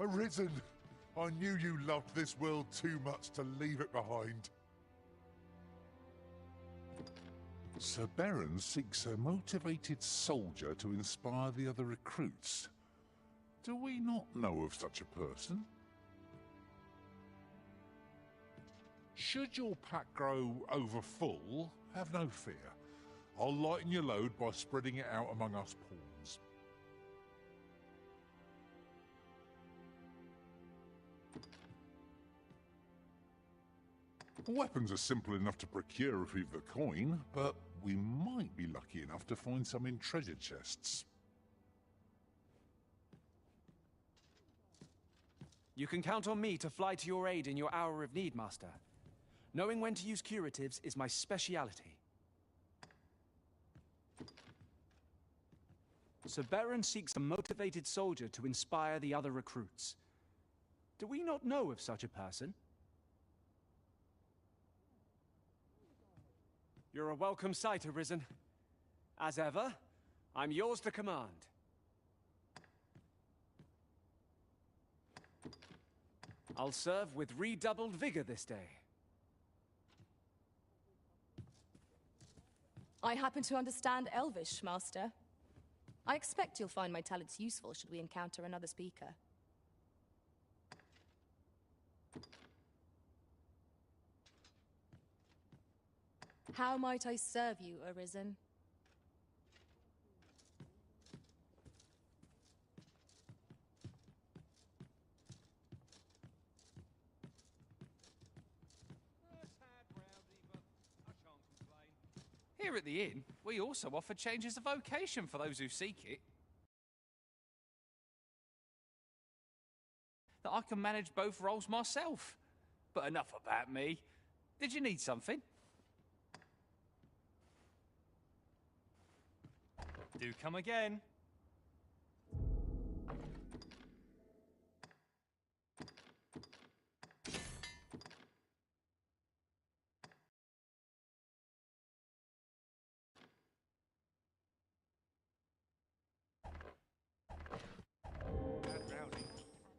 Arisen! I knew you loved this world too much to leave it behind. Sir Baron seeks a motivated soldier to inspire the other recruits. Do we not know of such a person? Should your pack grow over full, have no fear. I'll lighten your load by spreading it out among us pawns. Weapons are simple enough to procure if we've the coin, but we might be lucky enough to find some in treasure chests. You can count on me to fly to your aid in your hour of need, Master. Knowing when to use curatives is my speciality. Sir Baron seeks a motivated soldier to inspire the other recruits. Do we not know of such a person? You're a welcome sight, Arisen. As ever, I'm yours to command. I'll serve with redoubled vigor this day. I happen to understand Elvish, Master. I expect you'll find my talents useful should we encounter another speaker. How might I serve you, Arisen? Here at the inn, we also offer changes of vocation for those who seek it. That I can manage both roles myself. But enough about me. Did you need something? Do come again.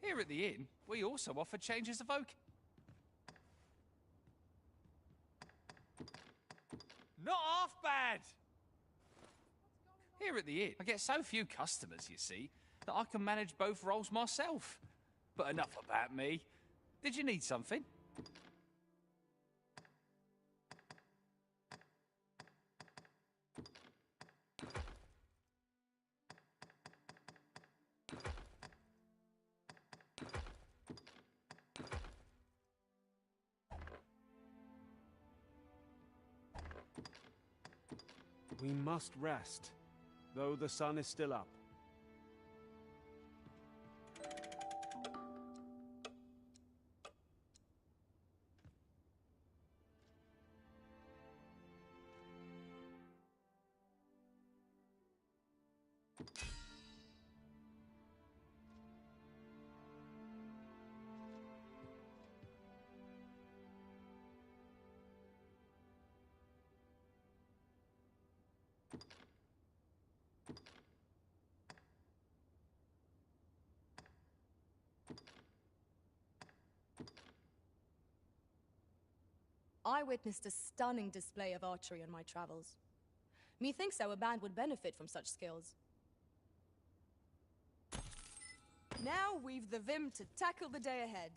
Here at the inn, we also offer changes of vocation. Not half bad! Here at the inn, I get so few customers, you see, that I can manage both roles myself. But enough about me. Did you need something? We must rest, though the sun is still up. I witnessed a stunning display of archery on my travels. Methinks our band would benefit from such skills. Now we've the vim to tackle the day ahead.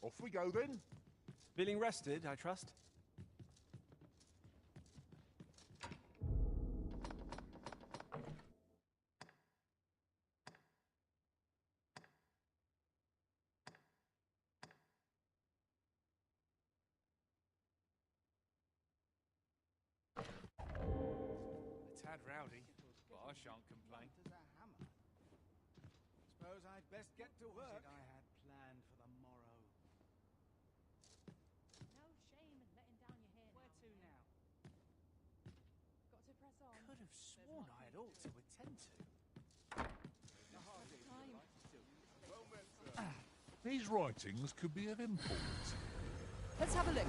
Off we go then. Feeling rested, I trust? A tad rowdy, but I shan't complain. Suppose I'd best get to work. I had planned for the morrow. No shame in letting down your hair. Where to now? Got to press on. Could have sworn I had ought to attend to. These writings could be of import. Let's have a look.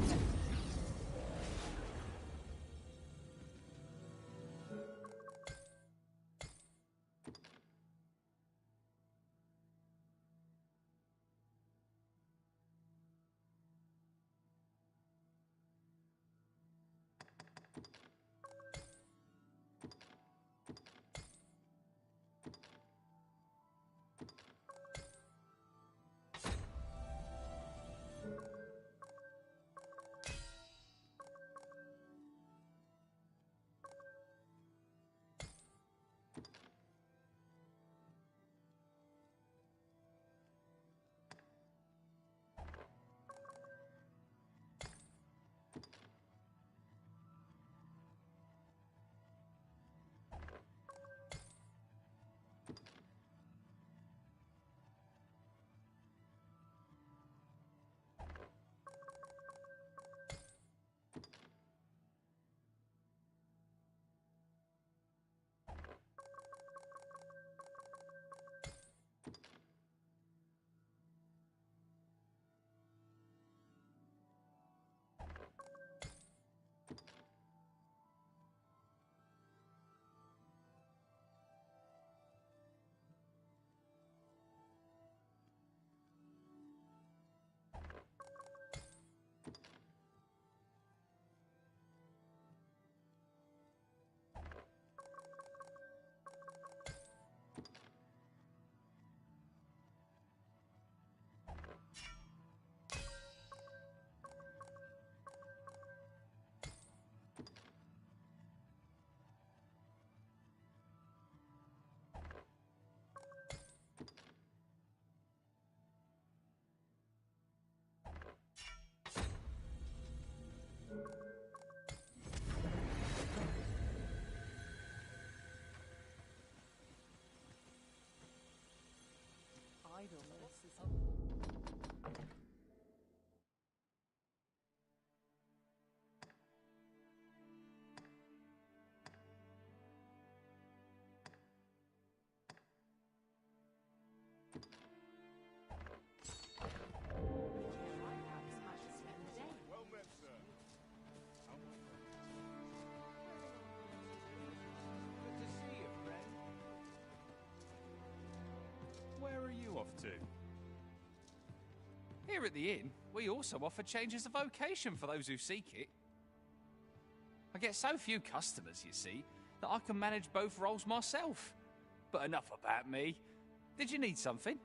to. Here at the inn, we also offer changes of vocation for those who seek it. I get so few customers, you see, that I can manage both roles myself. But enough about me. Did you need something?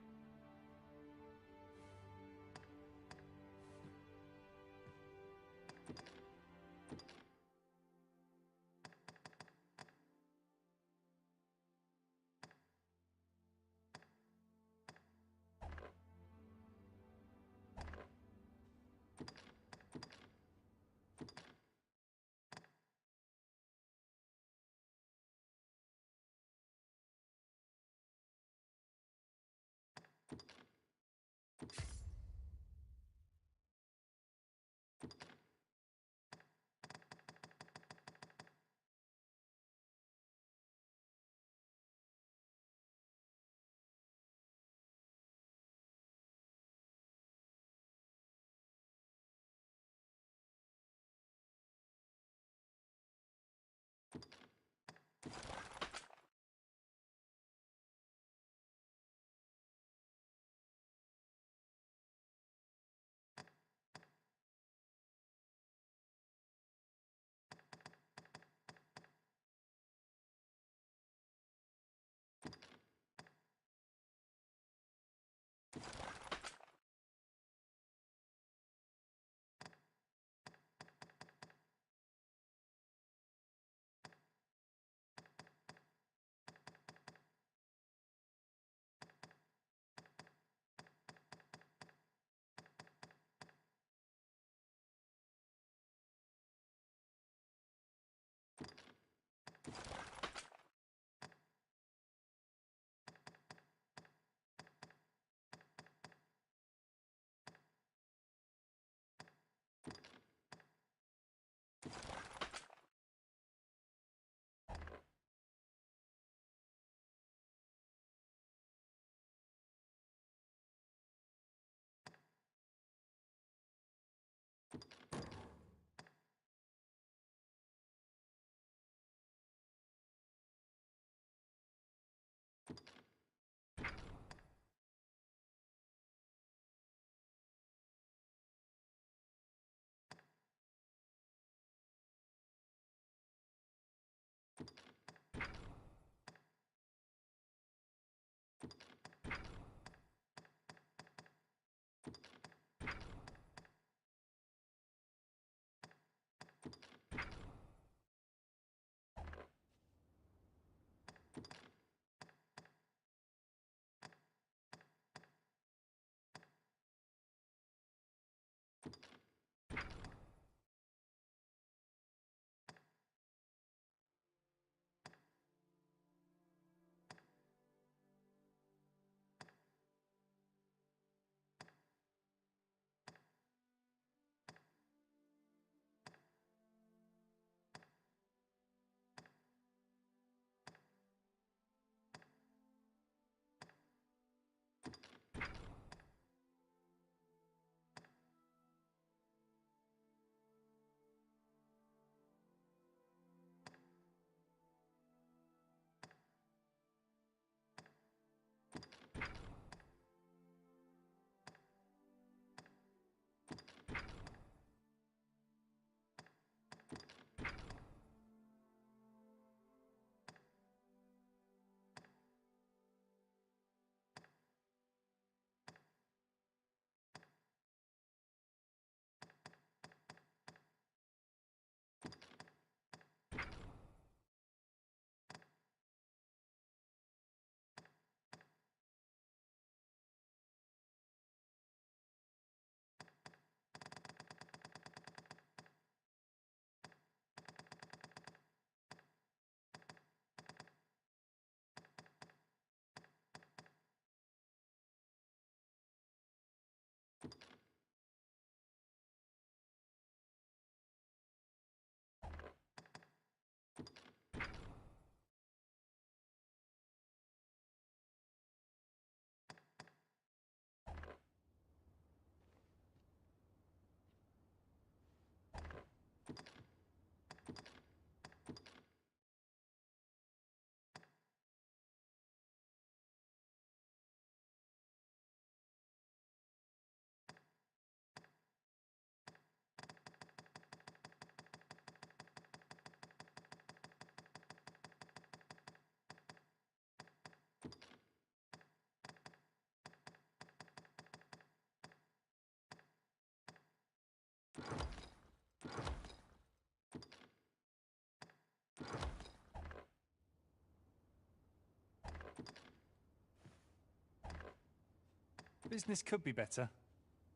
Business could be better,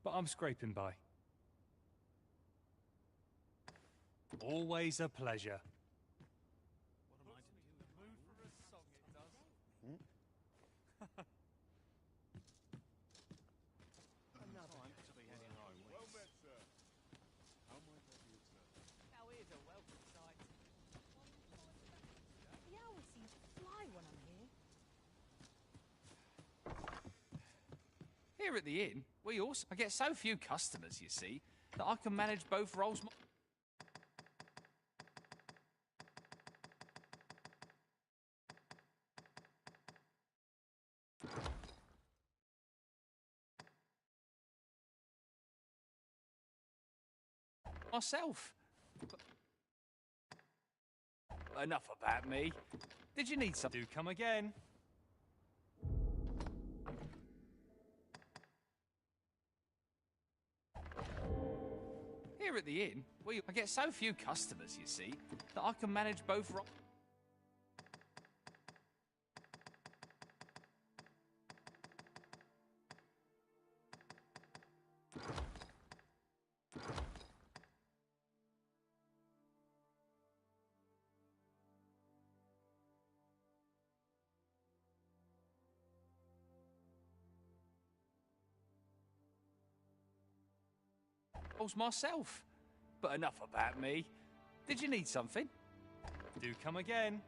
but I'm scraping by. Always a pleasure. The hours seem to fly when I'm here. Here at the inn, we also... I get so few customers, you see, that I can manage both roles myself. But enough about me. Did you need some? Do come again. Here at the inn, I get so few customers, you see, that I can manage both roles. Myself. But enough about me. Did you need something? Do come again.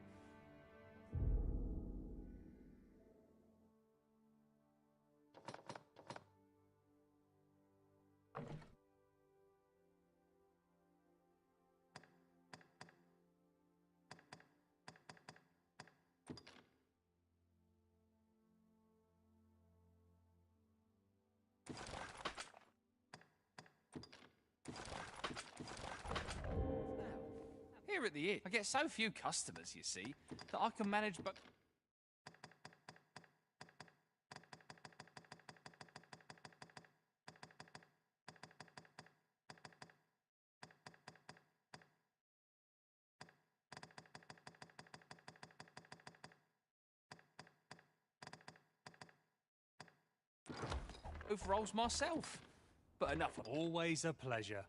Here at the inn, I get so few customers, you see, that I can manage both. Both roles myself. But enough. Always a pleasure.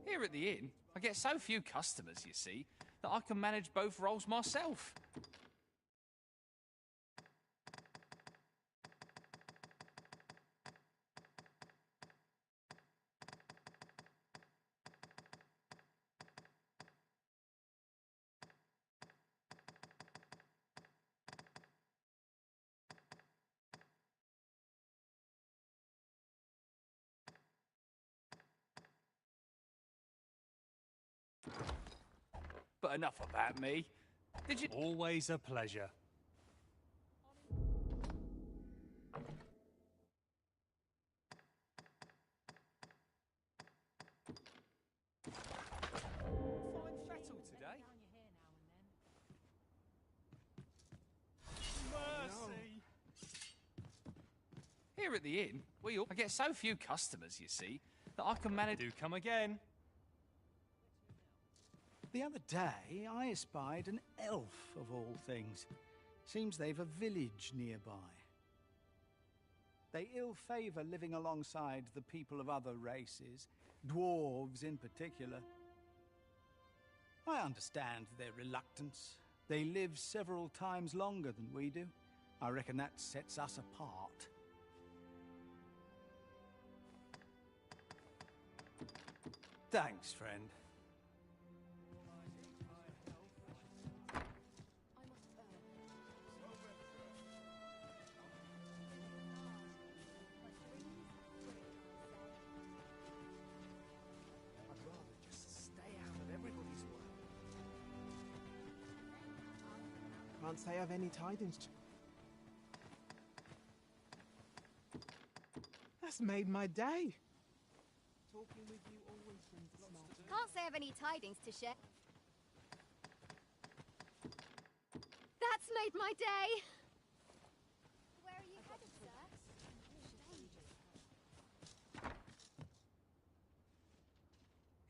Here at the inn, I get so few customers, you see, that I can manage both roles myself. But enough about me. Did you... Always a pleasure. Fine fettle today. Down your hair now and then. Mercy. Here at the inn, I get so few customers, you see, that I can manage... Do come again. The other day, I espied an elf, of all things. Seems they've a village nearby. They ill favour living alongside the people of other races, dwarves in particular. I understand their reluctance. They live several times longer than we do. I reckon that sets us apart. Thanks, friend. I'd rather just stay out of everybody's way. Can't say I've any tidings to... That's made my day. Talking with you always brings a smile. Can't say I've any tidings to share. That's made my day! Where are you headed, sir?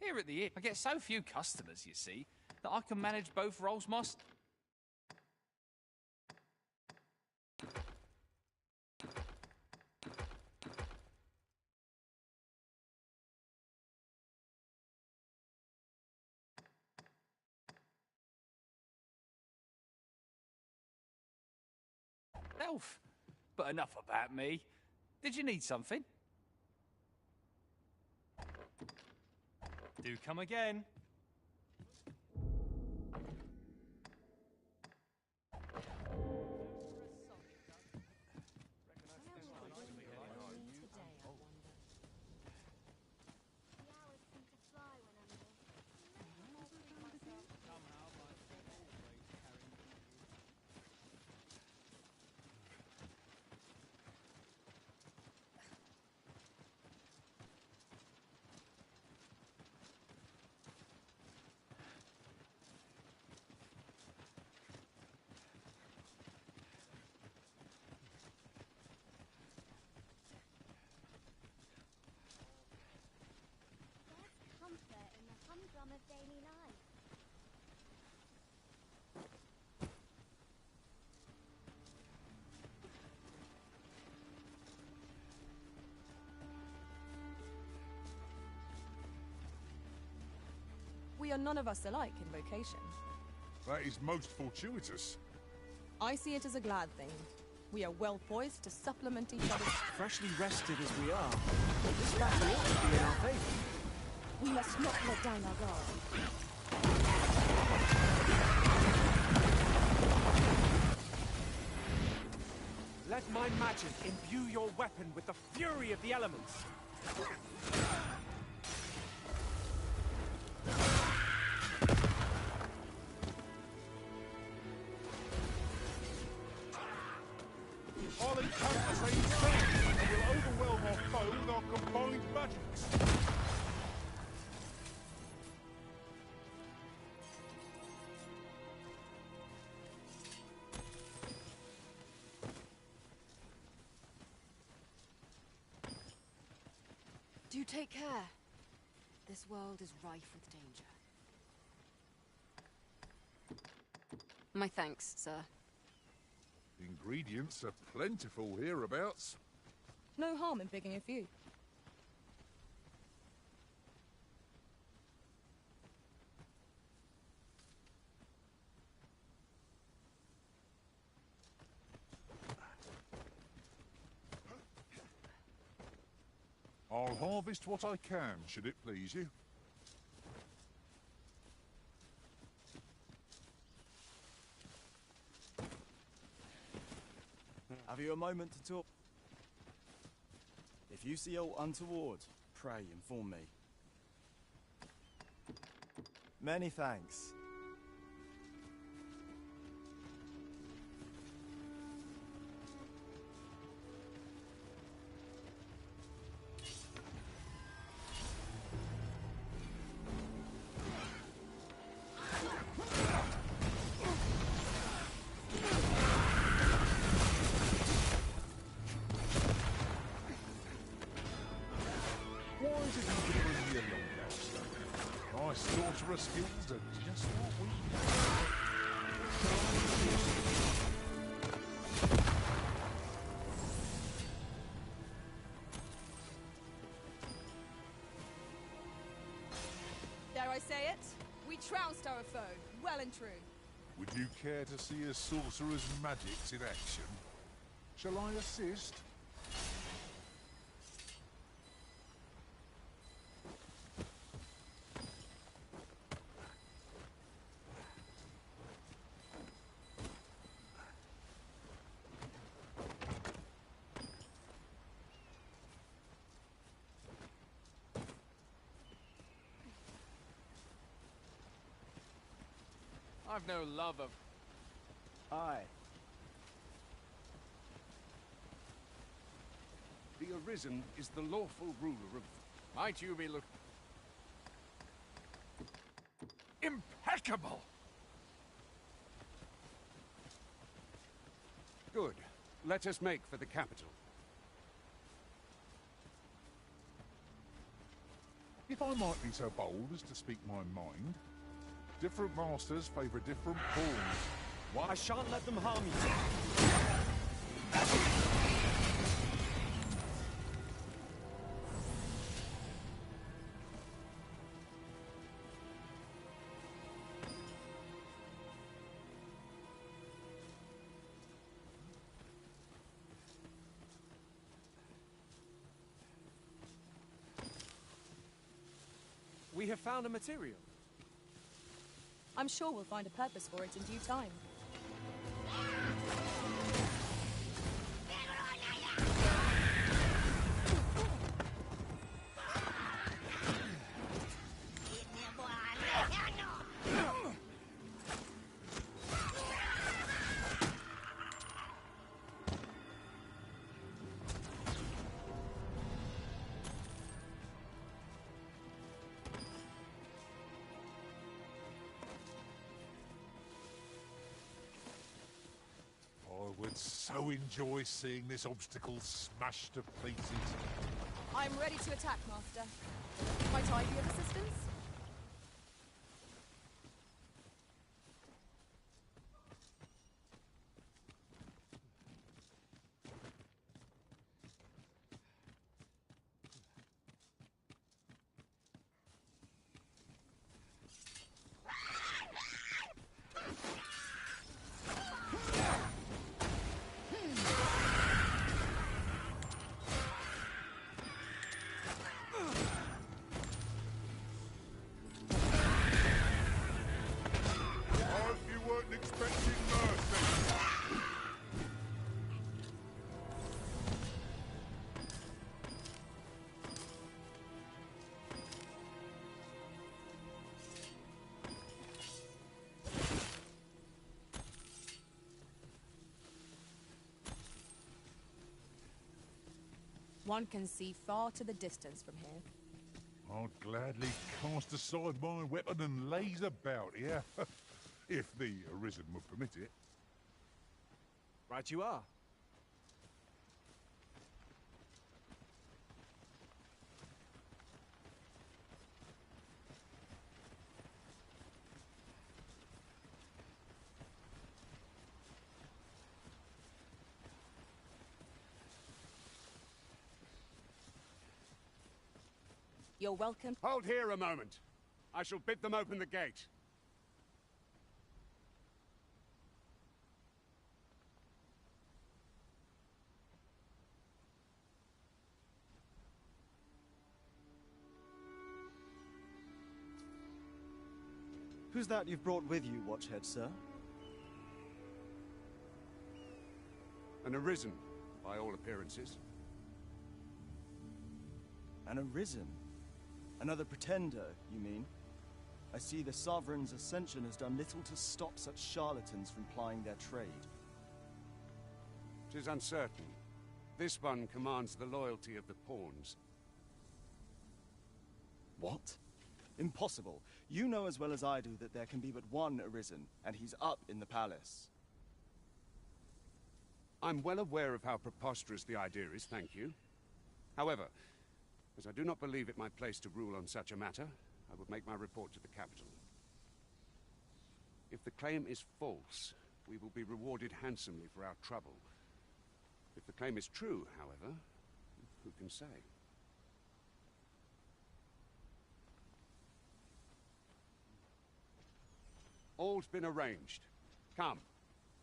Here at the inn, I get so few customers, you see, that I can manage both roles myself. But enough about me. Did you need something? Do come again. The hours seem to fly when I'm here. There's comfort in the humdrum of daily life. We are none of us alike in vocation. That is most fortuitous. I see it as a glad thing. We are well poised to supplement each other's... Freshly rested as we are, this battle ought to be in our favour. We must not let down our guard. Let my magic imbue your weapon with the fury of the elements. I'll encounter same strength and will overwhelm our foe with our combined magics. Do take care. This world is rife with danger. My thanks, sir. Ingredients are plentiful hereabouts. No harm in picking a few. I'll harvest what I can, should it please you. Have you a moment to talk? If you see aught untoward, pray inform me. Many thanks. Why is it you can bring me along now? My sorcerer skills are just what we need. Dare I say it? We trounced our foe, well and true. Would you care to see a sorcerer's magics in action? Shall I assist? I've no love of... Aye. The Arisen is the lawful ruler of... Might you be look... Impeccable! Good. Let us make for the capital. If I might be so bold as to speak my mind, different masters favour different pawns. I shan't let them harm you. We have found a material. I'm sure we'll find a purpose for it in due time. I would so enjoy seeing this obstacle smashed to pieces. I'm ready to attack, Master. Might I be of assistance? One can see far to the distance from here. I'd gladly cast aside my weapon and laze about here, if the Arisen would permit it. Right you are. You're welcome. Hold here a moment. I shall bid them open the gate. Who's that you've brought with you, Watchhead, sir? An Arisen, by all appearances. An Arisen? Another pretender, you mean? I see the Sovereign's ascension has done little to stop such charlatans from plying their trade. 'Tis uncertain. This one commands the loyalty of the pawns. What? Impossible. You know as well as I do that there can be but one Arisen, and he's up in the palace. I'm well aware of how preposterous the idea is, thank you. However, as I do not believe it my place to rule on such a matter, I would make my report to the capital. If the claim is false, we will be rewarded handsomely for our trouble. If the claim is true, however, who can say? All's been arranged. Come,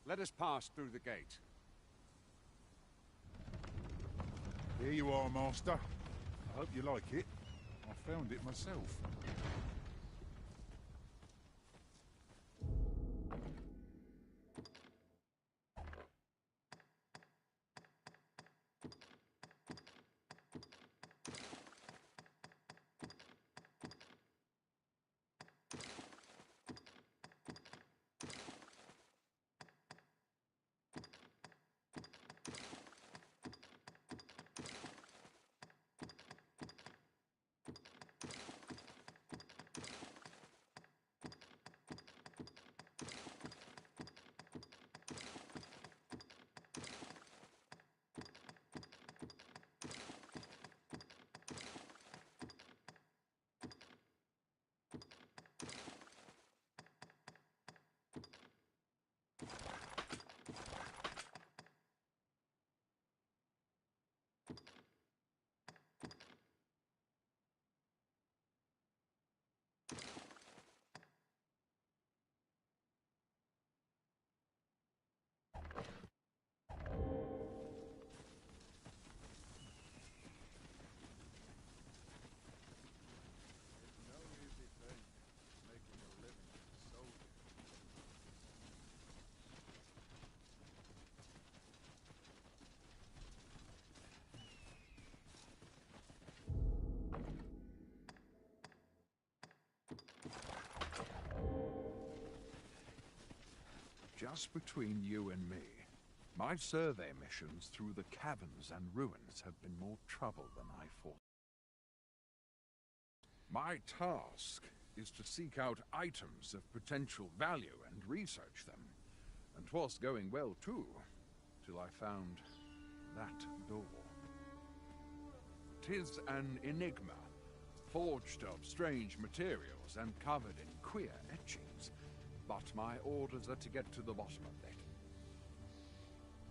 let us pass through the gate. Here you are, Master. I hope you like it. I found it myself. Just between you and me, my survey missions through the caverns and ruins have been more trouble than I thought. My task is to seek out items of potential value and research them. And 'twas going well too, till I found that door. 'Tis an enigma, forged of strange materials and covered in queer etchings, but my orders are to get to the bottom of it.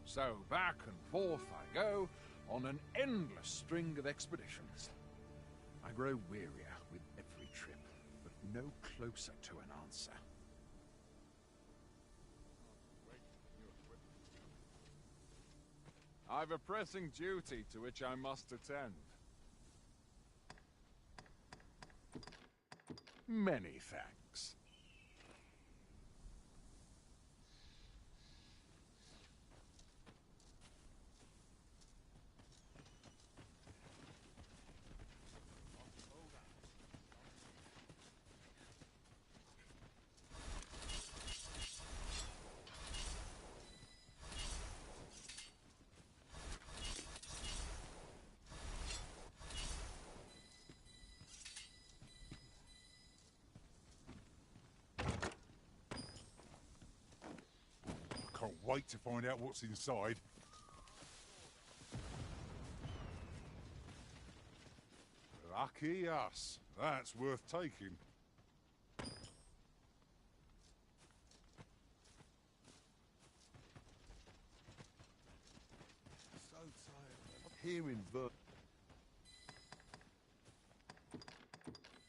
So back and forth I go on an endless string of expeditions. I grow wearier with every trip, but no closer to an answer. I've a pressing duty to which I must attend. Many thanks. Can't wait to find out what's inside. Lucky us. That's worth taking. So tired of hearing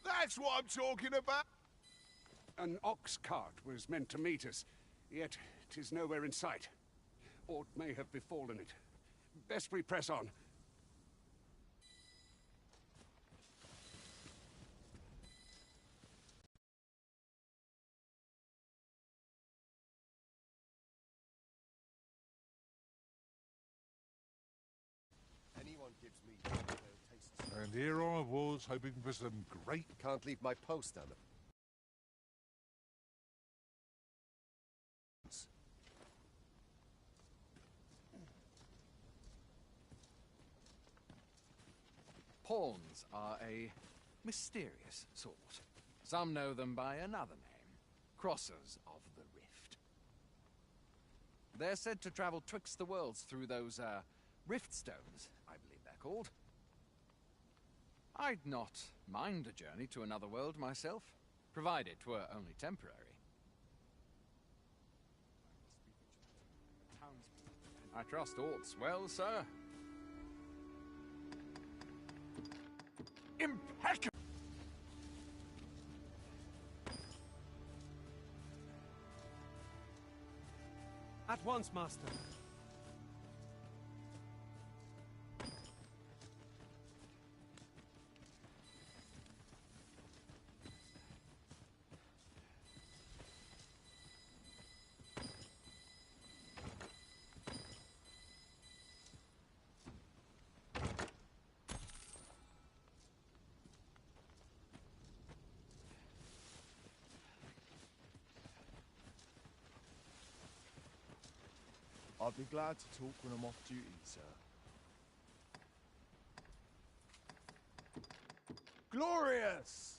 That's what I'm talking about! An ox cart was meant to meet us, yet 'tis nowhere in sight. Aught may have befallen it. Best we press on. Anyone gives me tastes. And here I was, hoping for some great... Can't leave my post down there. Pawns are a mysterious sort. Some know them by another name, Crossers of the Rift. They're said to travel twixt the worlds through those, rift stones, I believe they're called. I'd not mind a journey to another world myself, provided 'twere only temporary. I trust aught's well, sir. Impeccable! At once, Master. I'll be glad to talk when I'm off duty, sir. Glorious!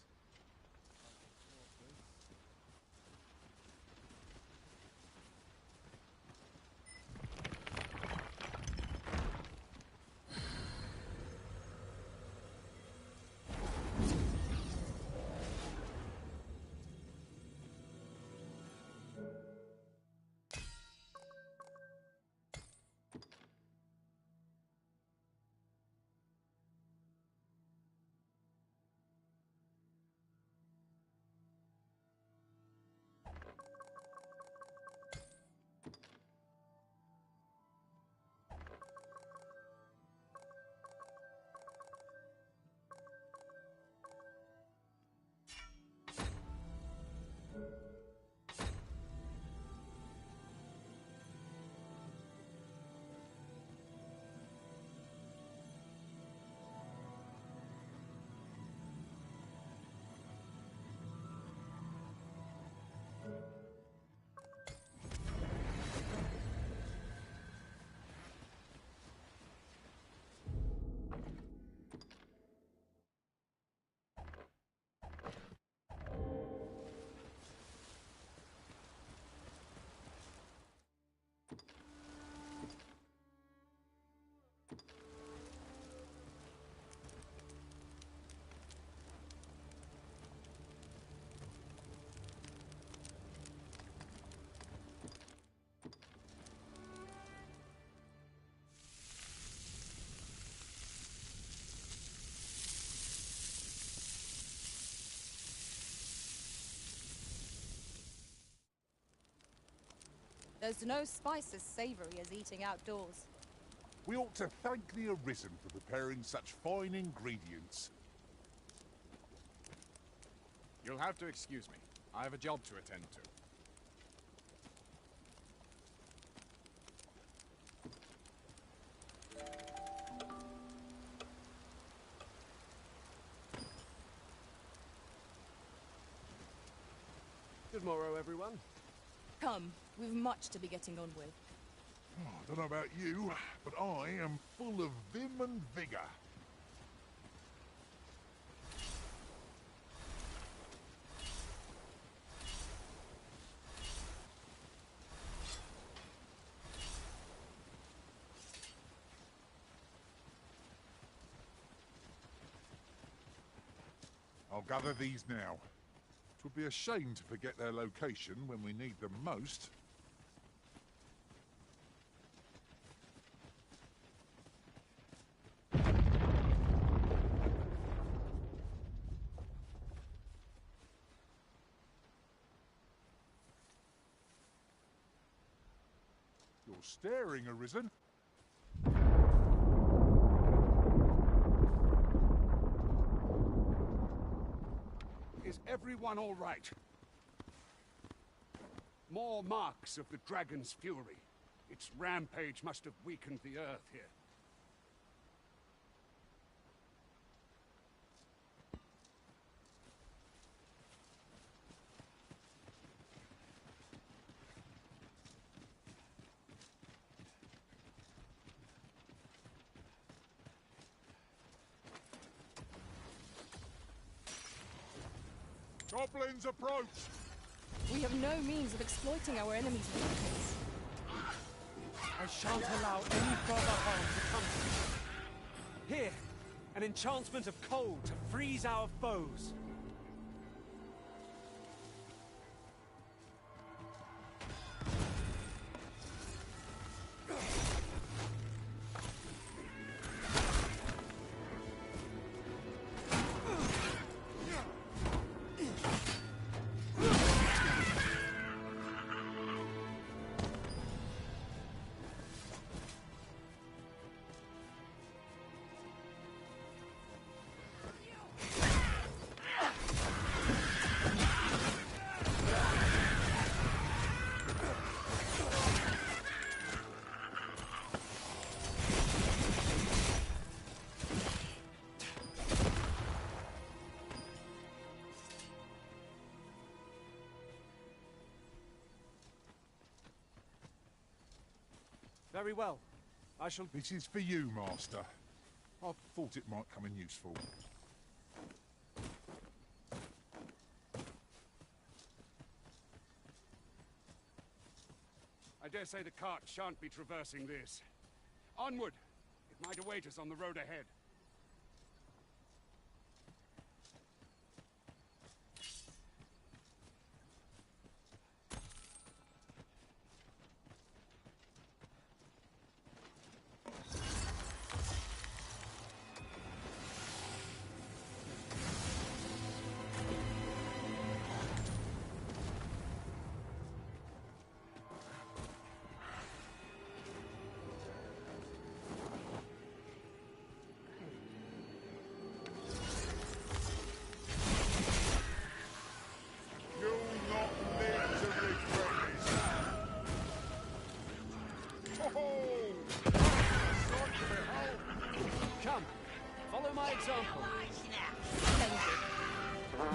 There's no spice as savory as eating outdoors. We ought to thank the Arisen for preparing such fine ingredients. You'll have to excuse me. I have a job to attend to. Good morrow, everyone. Come, we've much to be getting on with. Oh, I don't know about you, but I am full of vim and vigour. I'll gather these now. It would be a shame to forget their location when we need them most. You're staring, Arisen. Is everyone all right? More marks of the dragon's fury. Its rampage must have weakened the earth here. Goblins approach! We have no means of exploiting our enemies' weakness. I shan't allow any further harm to come to you. Here, an enchantment of cold to freeze our foes. Very well. I shall... This is for you, Master. I thought it might come in useful. I dare say the cart shan't be traversing this. Onward! It might await us on the road ahead. Come, follow my example. Splendid.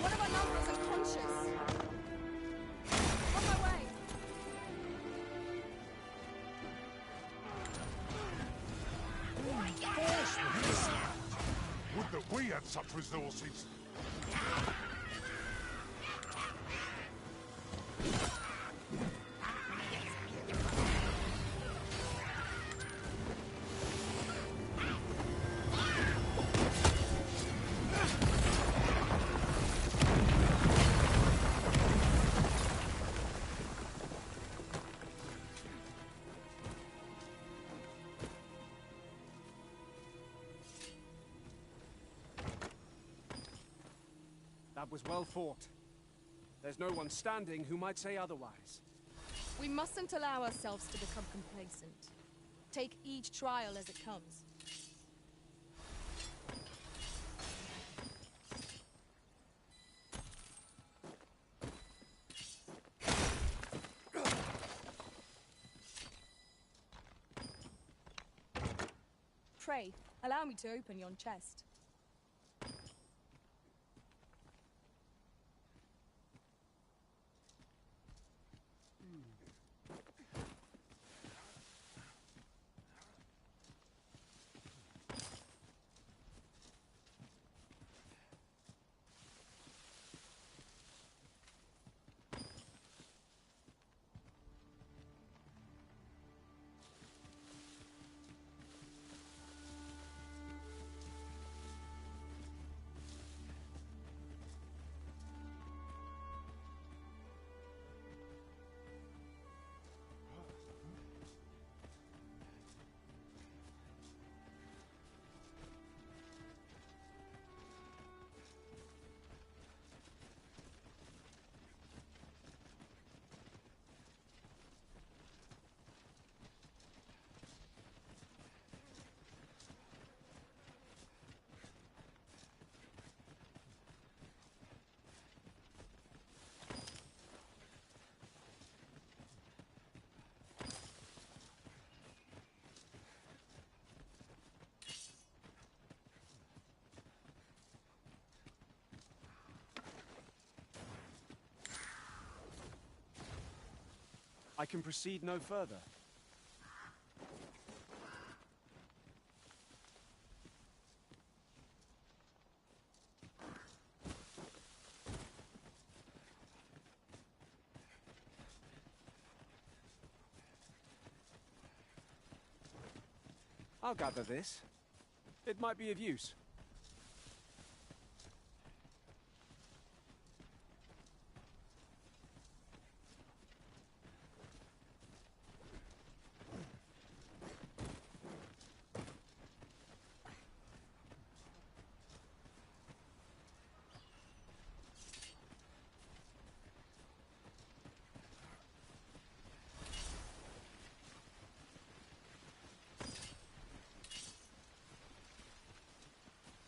One of our number is unconscious. On my way. Would that we had such resources. That was well fought. There's no one standing who might say otherwise. We mustn't allow ourselves to become complacent. Take each trial as it comes. Pray, allow me to open yon chest. I can proceed no further. I'll gather this. It might be of use.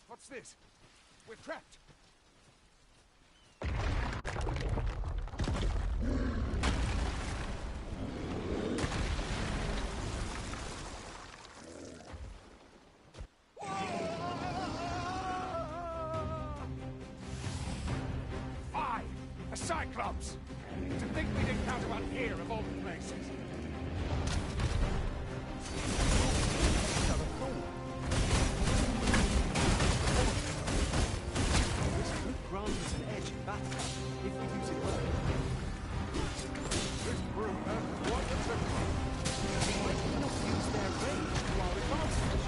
What's this? We're trapped. A Cyclops! To think we'd encounter one here of all places. Grant us an edge in battle, if we use it well. This Bruner, what a surprise! Why do we not use their rage to our advantage?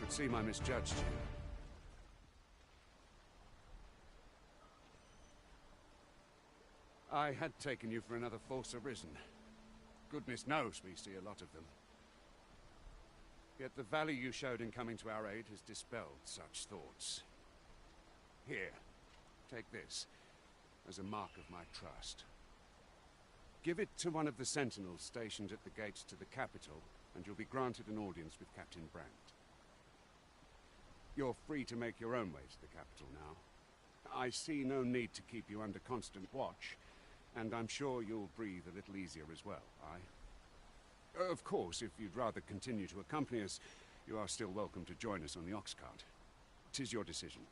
Seem I misjudged you. I had taken you for another Force Arisen. Goodness knows we see a lot of them. Yet the value you showed in coming to our aid has dispelled such thoughts. Here, take this as a mark of my trust. Give it to one of the sentinels stationed at the gates to the capital, and you'll be granted an audience with Captain Brandt. You're free to make your own way to the capital now. I see no need to keep you under constant watch, and I'm sure you'll breathe a little easier as well, aye? Of course, if you'd rather continue to accompany us, you are still welcome to join us on the ox cart. 'Tis your decision.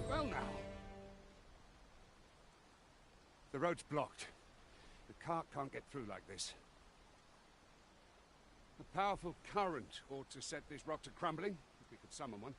Well now. The road's blocked. The cart can't get through like this. A powerful current ought to set this rock to crumbling, if we could summon one.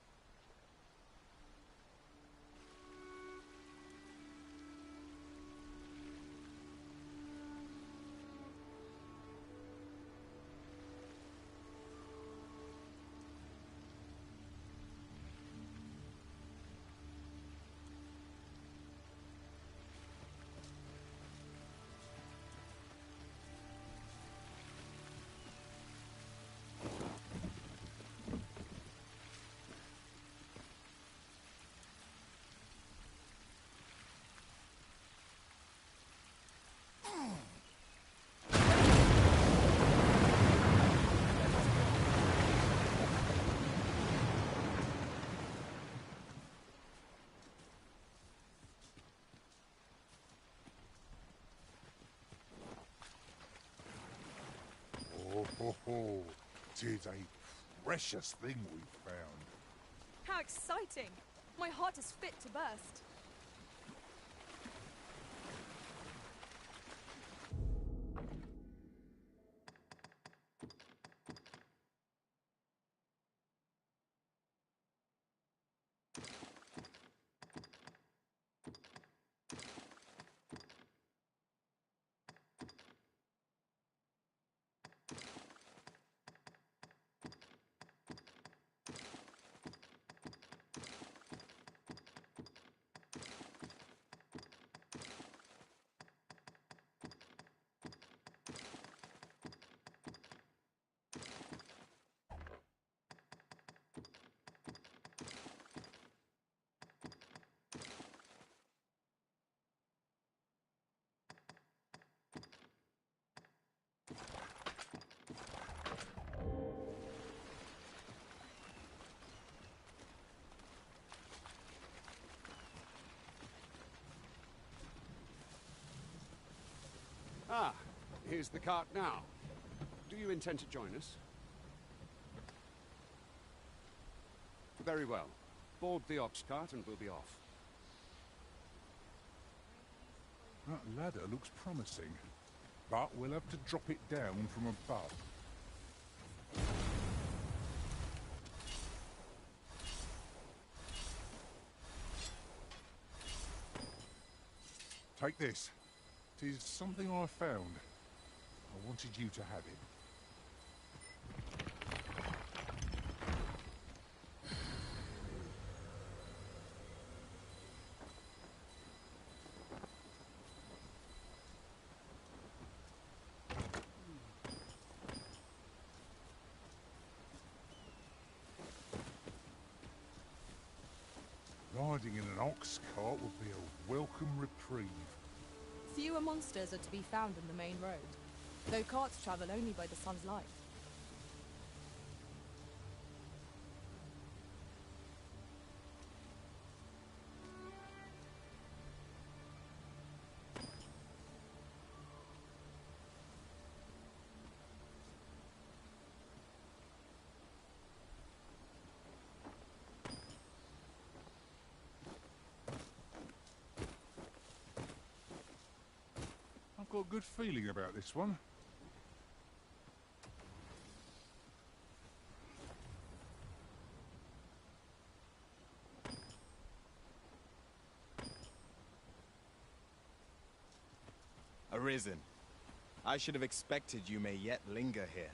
Oh, 'tis a precious thing we've found. How exciting! My heart is fit to burst. Ah, here's the cart now. Do you intend to join us? Very well. Board the ox cart and we'll be off. That ladder looks promising, but we'll have to drop it down from above. Take this. 'Tis something I found. I wanted you to have it. Riding in an ox cart would be a welcome reprieve. Fewer monsters are to be found in the main road, though carts travel only by the sun's light. I've got a good feeling about this one. Arisen. I should have expected you may yet linger here.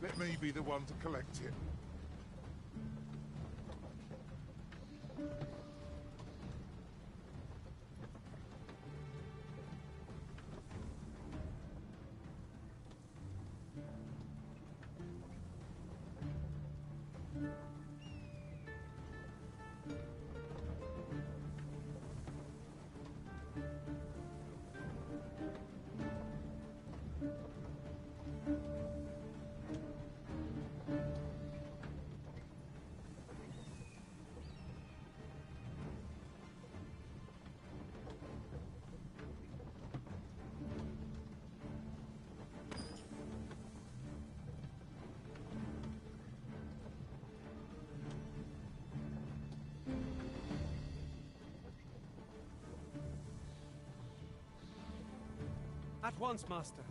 Let me be the one to collect it. At once, Master.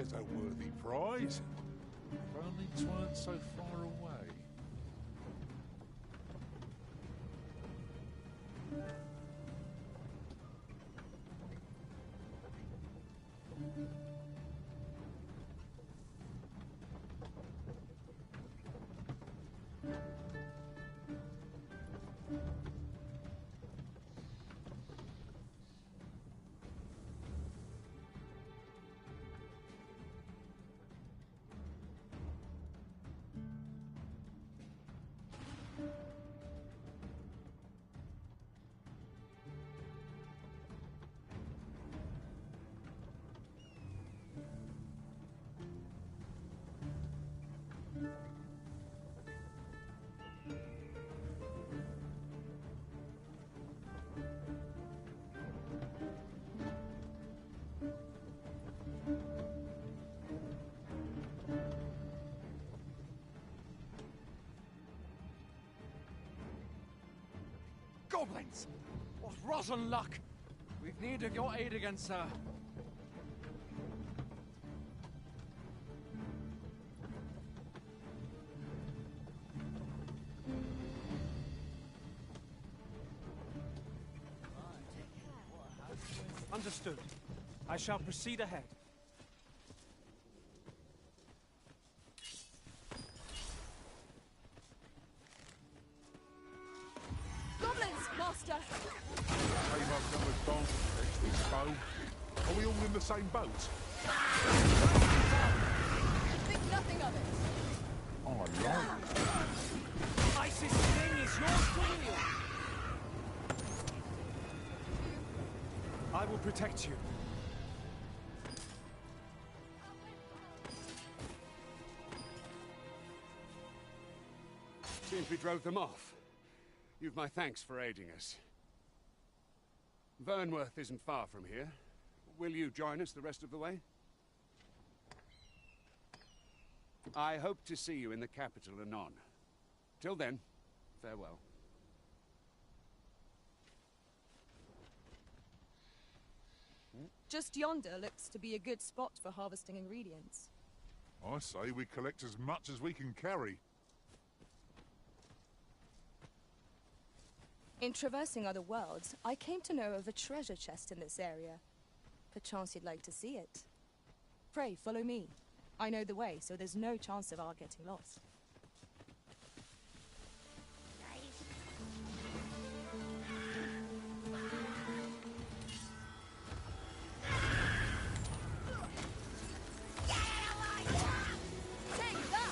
There's a worthy prize. If only 'tweren't so far away. Goblins! What rotten luck! We've need of your aid again, sir. Understood. I shall proceed ahead. Goblins, Master! Came up some advantage this bow. Are we all in the same boat? Think nothing of it. I like it. Isis King is yours to wield. I will protect you. Seems we drove them off. You've my thanks for aiding us. Vernworth isn't far from here. Will you join us the rest of the way? I hope to see you in the capital anon. Till then, farewell. Just yonder looks to be a good spot for harvesting ingredients. I say we collect as much as we can carry. In traversing other worlds, I came to know of a treasure chest in this area. Perchance you'd like to see it. Pray, follow me. I know the way, so there's no chance of our getting lost. Take that!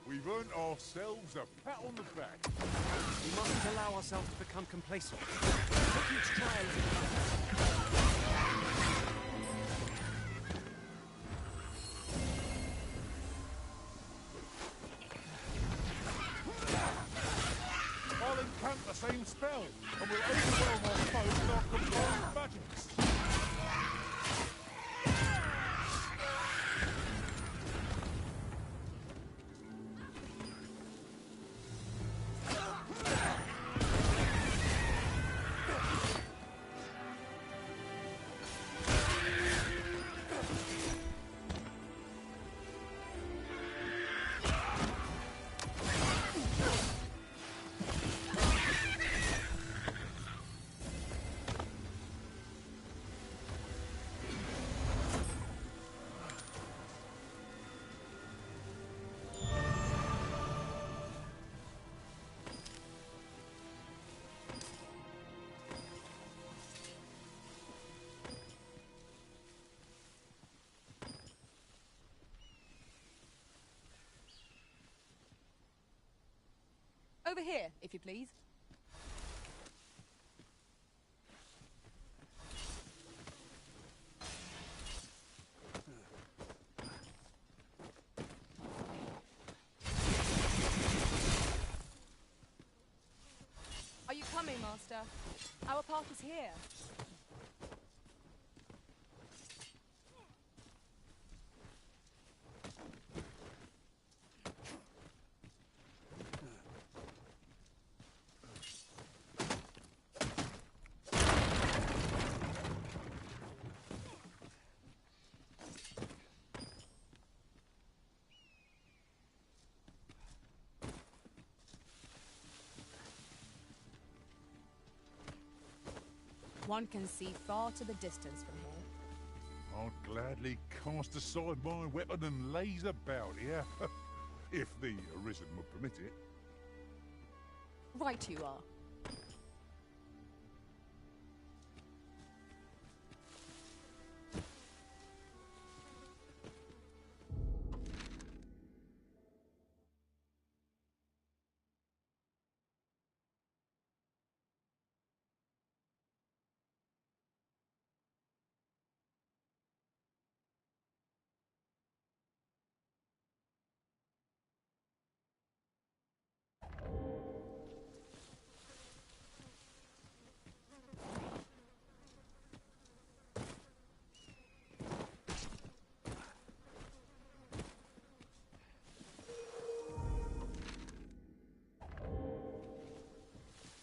We've earned ourselves a pat on the back. We mustn't allow ourselves to become complacent. Take each trial as it comes. I'll encamp the same spell, and we'll overwhelm our foes with our combined magics. Over here, if you please. Are you coming, Master? Master. Our path is here. One can see far to the distance from here. I'd gladly cast aside my weapon and laze about here, if the Arisen would permit it. Right you are.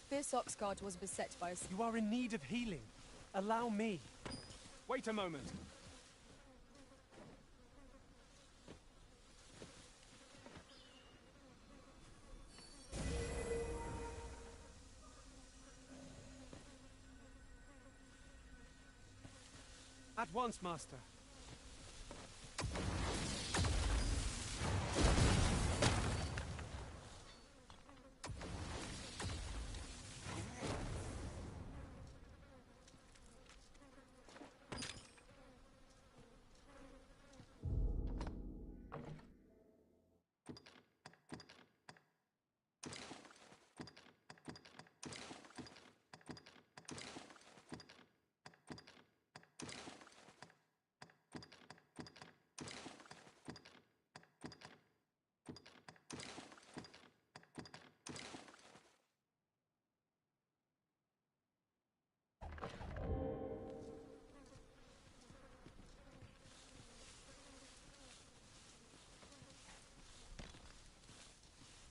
This Oxguard was beset by a... You are in need of healing. Allow me. Wait a moment. At once, Master.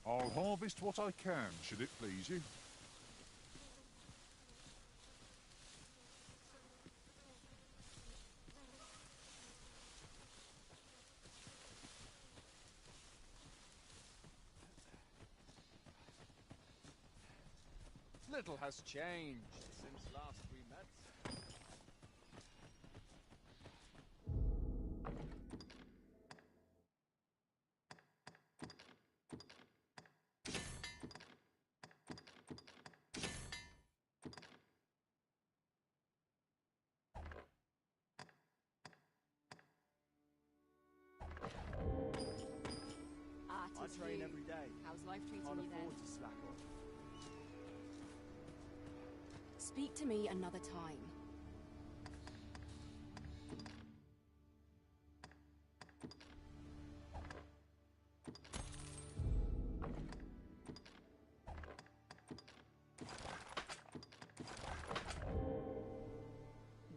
I'll harvest what I can, should it please you. Little has changed since last we met. I train every day. How's life treating Can't you then? afford to slack off. Speak to me another time.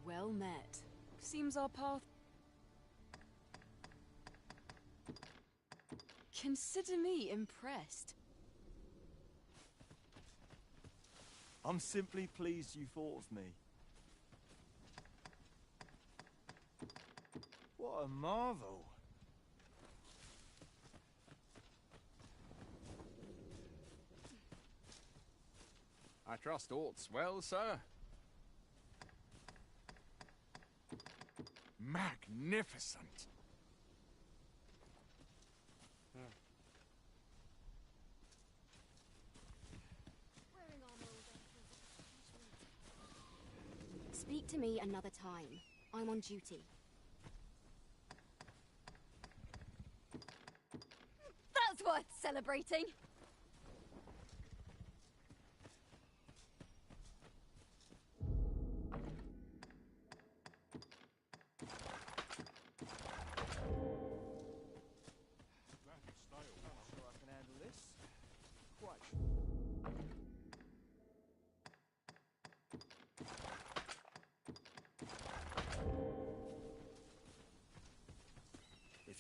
Well met. Seems our path... Consider me impressed. I'm simply pleased you thought of me. What a marvel. I trust aught's well, sir. Magnificent. Speak to me another time. I'm on duty. That's worth celebrating! Sure I can handle this. Quite.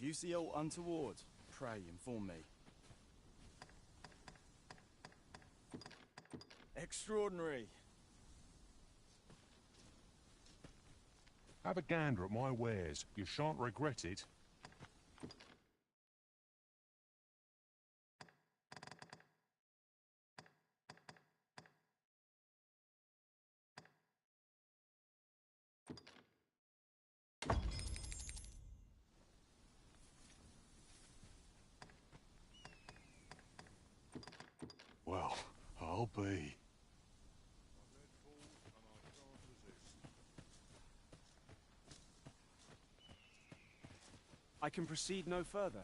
If you see aught untoward, pray inform me. Extraordinary. Have a gander at my wares. You shan't regret it. Well, I'll be. I can proceed no further.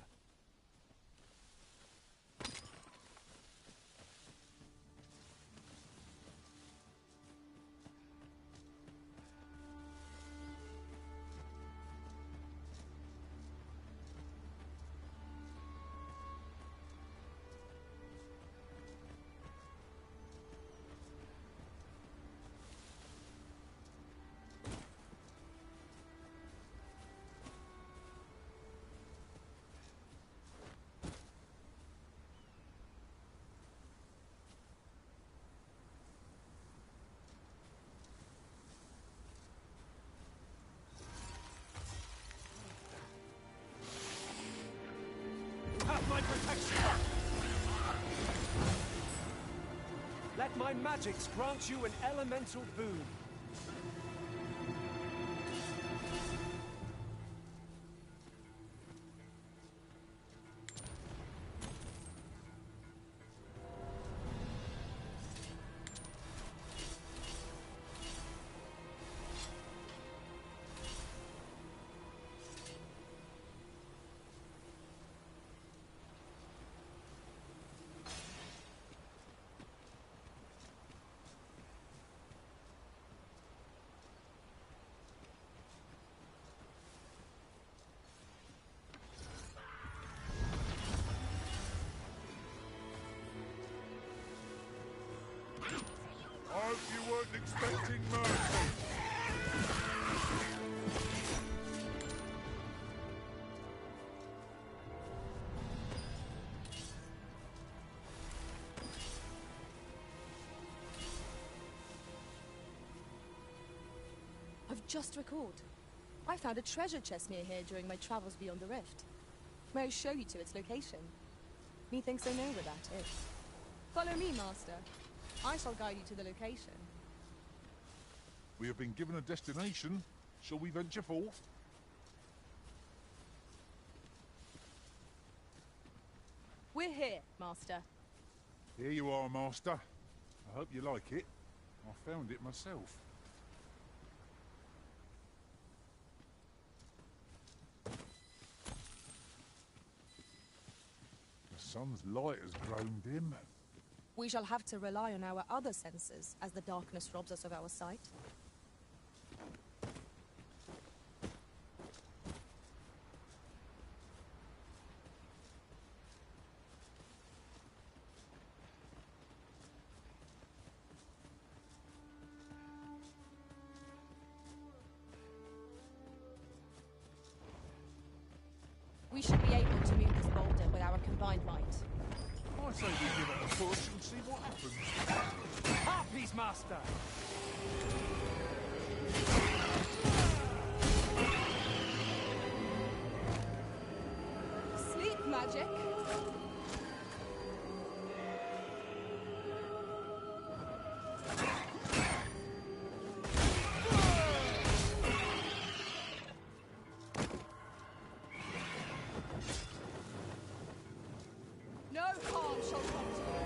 Have my protection! Let my magics grant you an elemental boon. I hope you weren't expecting mercy. I've just recalled. I found a treasure chest near here during my travels beyond the rift. May I show you to its location? Methinks I know where that is. Follow me, Master. I shall guide you to the location. We have been given a destination. Shall we venture forth? We're here, Master. Here you are, Master. I hope you like it. I found it myself. The sun's light has grown dim. We shall have to rely on our other senses as the darkness robs us of our sight. We should be able to move this boulder with our combined might. I say we give it a push and see what happens. Harpies, Master! Sleep magic! No harm shall come to you.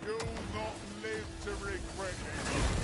You'll not live to regret it.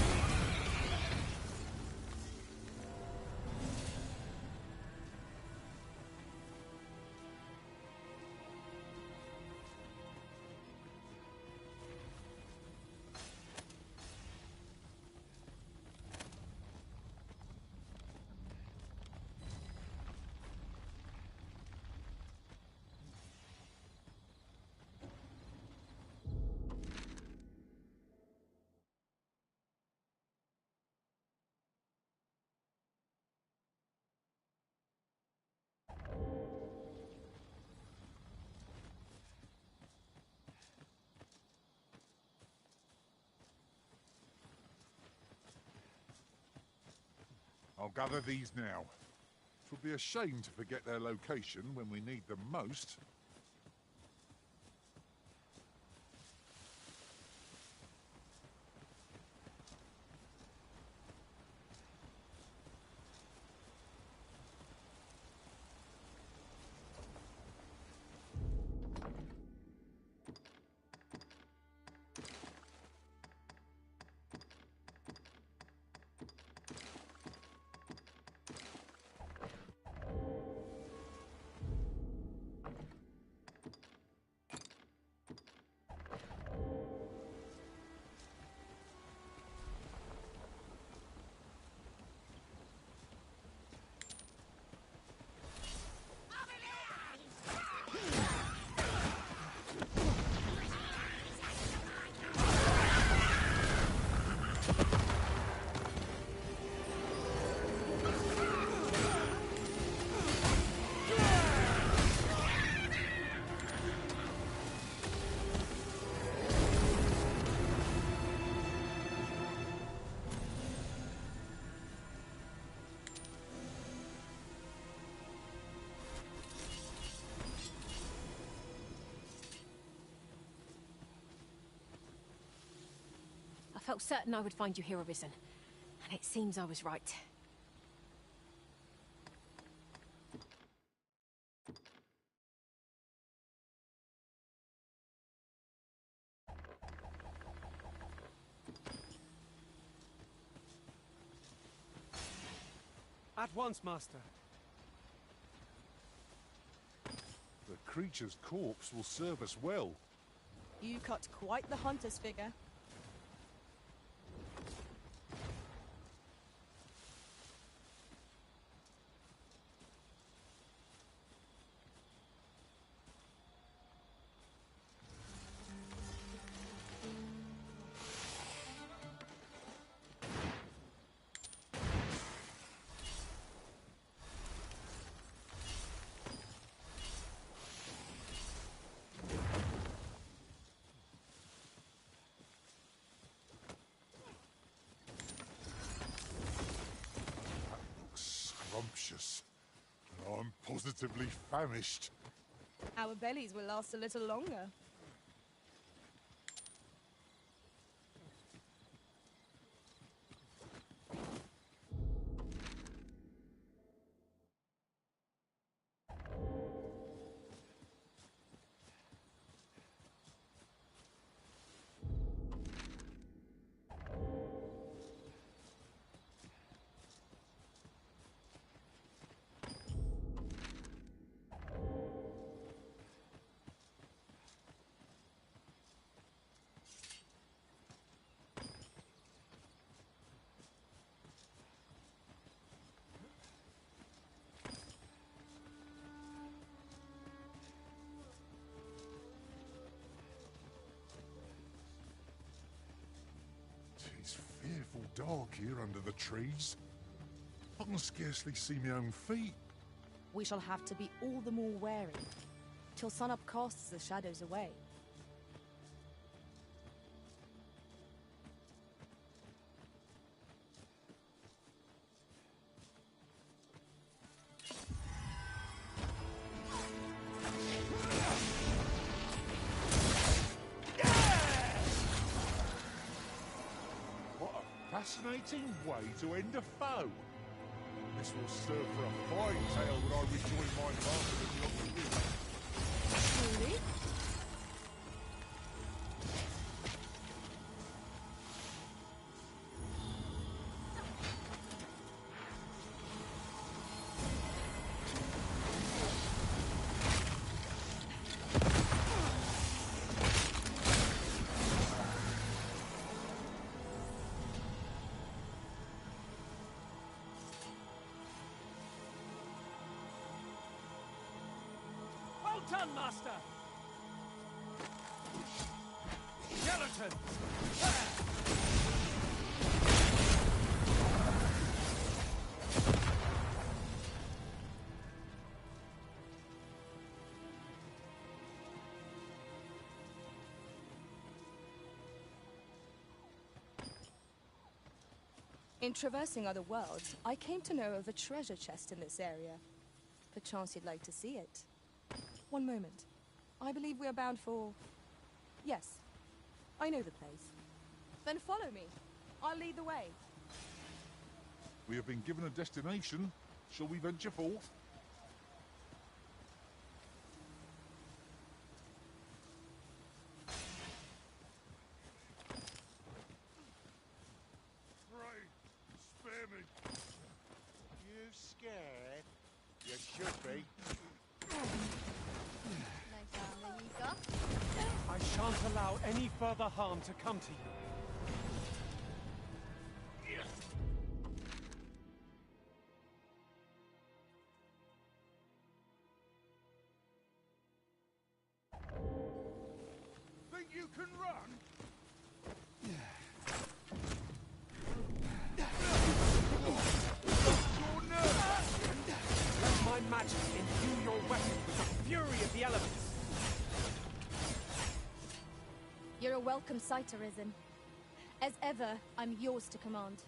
I'll gather these now. It would be a shame to forget their location when we need them most. I felt certain I would find you here, Arisen. And it seems I was right. At once, Master. The creature's corpse will serve us well. You cut quite the hunter's figure. Scrumptious. I'm positively famished. Our bellies will last a little longer. It's fearful dark here under the trees. I can scarcely see my own feet. We shall have to be all the more wary, till sunup casts the shadows away. What a fascinating way to end a foe. This will serve for a fine tale when I rejoin my master in the Dogma. Truly? Well done, Master! Skeletons! In traversing other worlds, I came to know of a treasure chest in this area. Perchance you'd like to see it. One moment. I believe we are bound for... Yes, I know the place. Then follow me. I'll lead the way. We have been given a destination. Shall we venture forth? Pray, spare me. You scared? You should be. No drama, you got. I shan't allow any further harm to come to you. Think you can run? Let my magic imbue your weapon with the fury of the elements. You're a welcome sight, Arisen. As ever, I'm yours to command.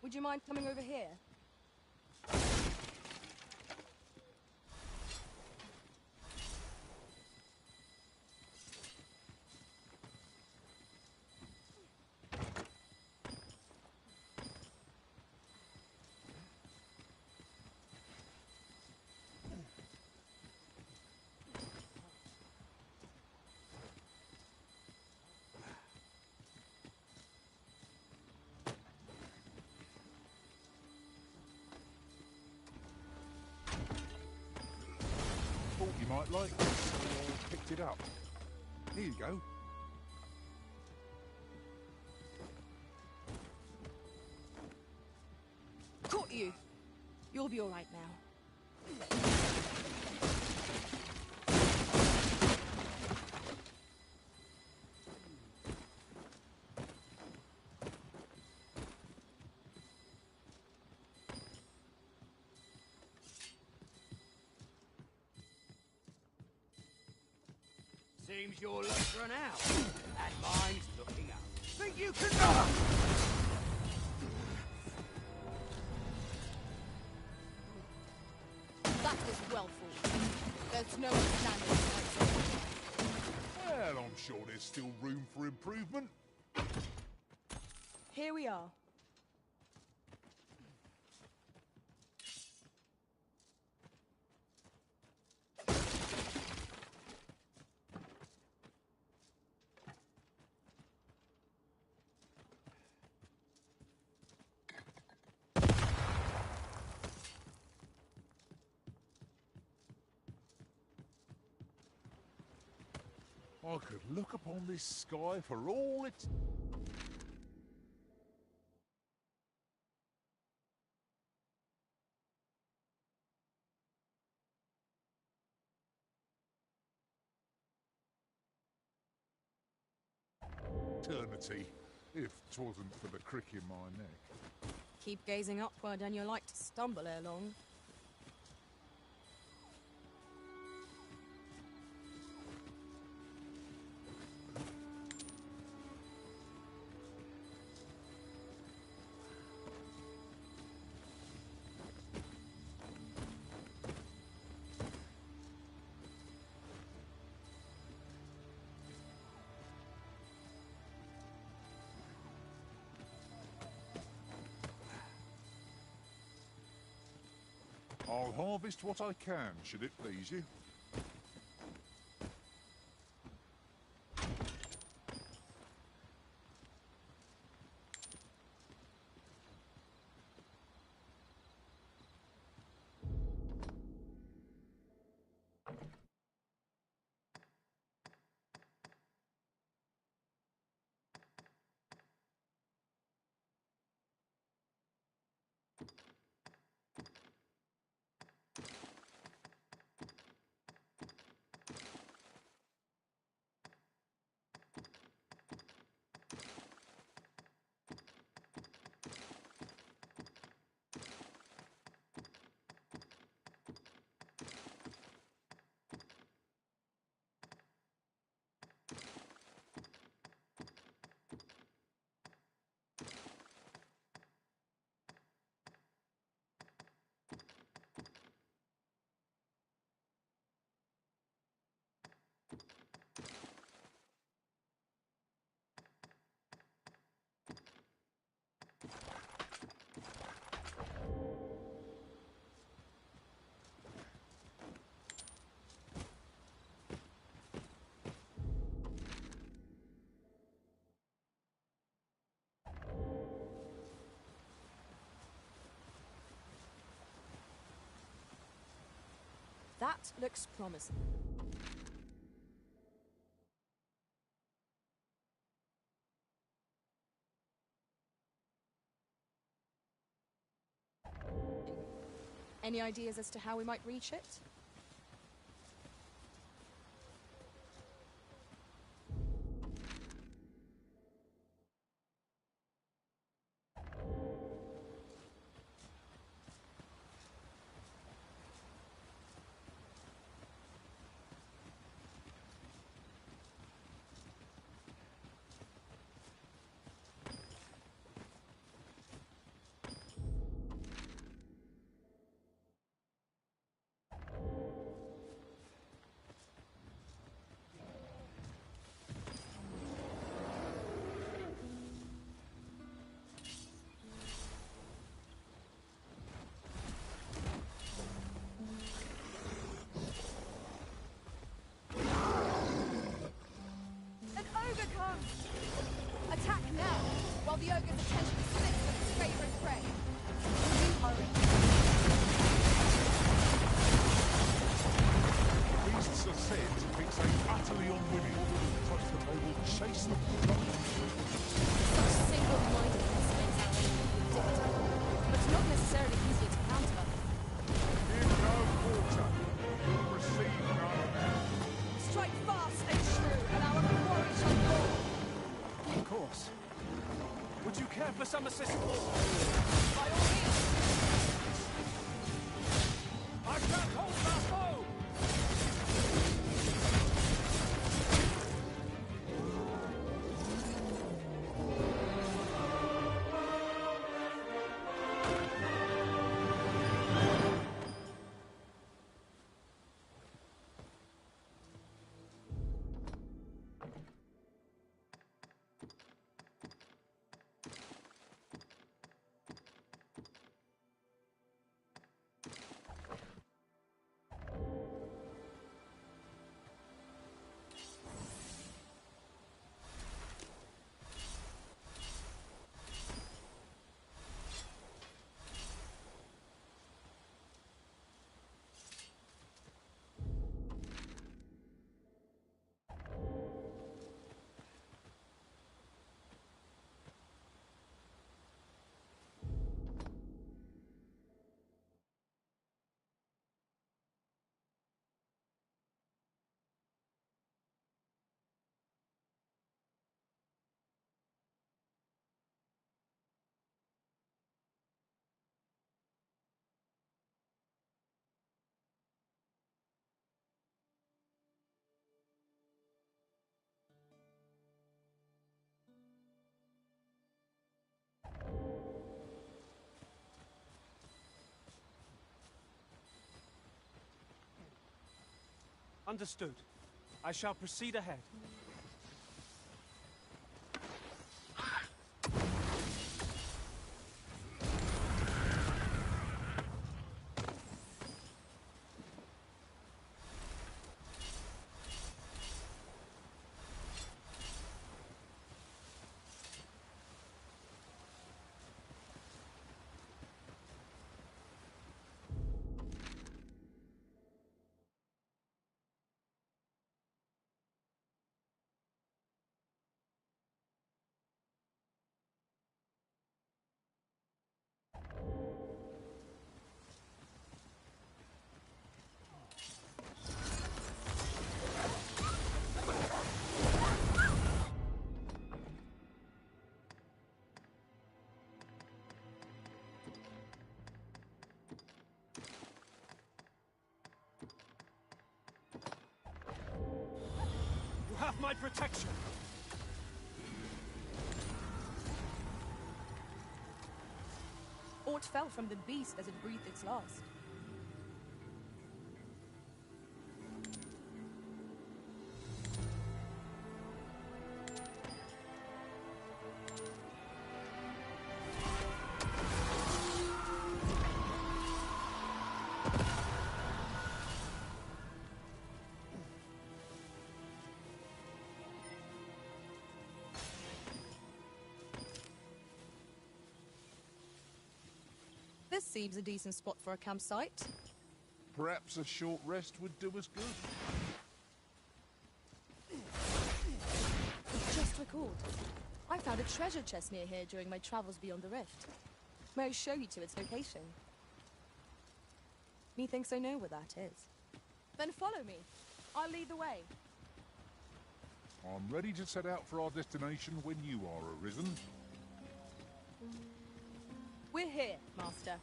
Would you mind coming over here? Thought you might like this, so I picked it up. Here you go. Caught you! You'll be alright now. Seems your luck's run out, and mine's looking up. Think you can run? That was well fought. There's no standing fight. Well, I'm sure there's still room for improvement. Here we are. I could look upon this sky for all its... eternity, if 'twasn't for the crick in my neck. Keep gazing upward and you're like to stumble ere long. I'll harvest what I can, should it please you. That looks promising. Any ideas as to how we might reach it? Attack now, while the ogre's attention slips with its favorite prey. You hurry. Beasts are said to fixate utterly on women, such that they will chase them down. Such single-mindedness makes our enemy predictable, but not necessarily easy to counter. Give no quarter. You'll receive none. Strike fast and true, and our quarry shall fall. Of course. Would you care for some assistance? By all means. I can't hold our foe! Understood. I shall proceed ahead. You have my protection! Aught fell from the beast as it breathed its last. This seems a decent spot for a campsite. perhaps a short rest would do us good. Just recalled. I found a treasure chest near here during my travels beyond the rift. May I show you to its location? Methinks I know where that is. Then follow me. I'll lead the way. I'm ready to set out for our destination when you are, Arisen. We're here, Master.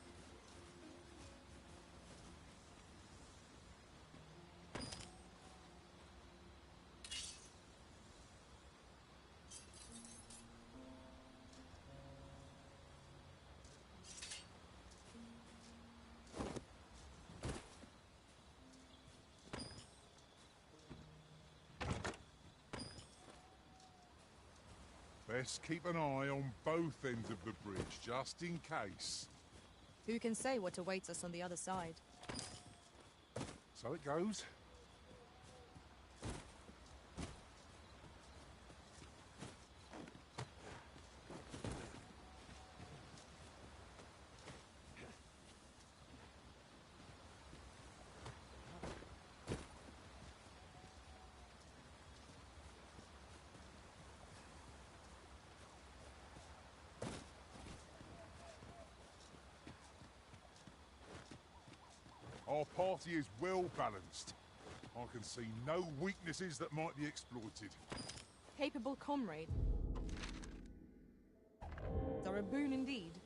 Best keep an eye on both ends of the bridge, just in case. Who can say what awaits us on the other side? So it goes. Our party is well balanced. I can see no weaknesses that might be exploited. Capable comrade. Are a boon indeed.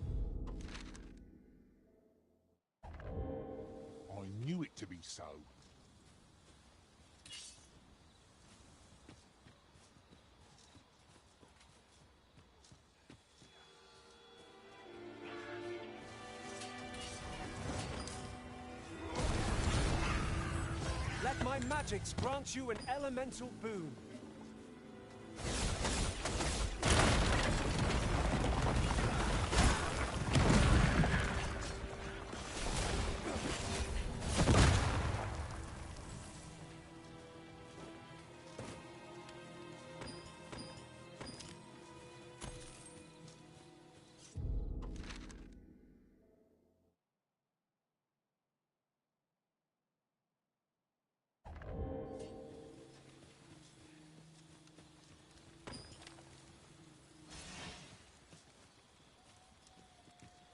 I knew it to be so. Let my magics grant you an elemental boon.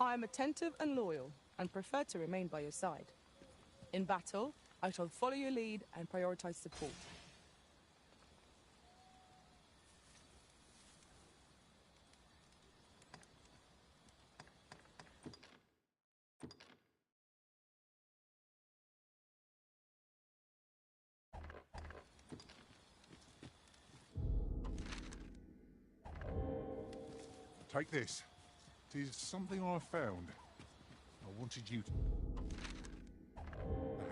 I am attentive and loyal, and prefer to remain by your side. In battle, I shall follow your lead and prioritize support. Take this. It is something I found. I wanted you to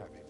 have it.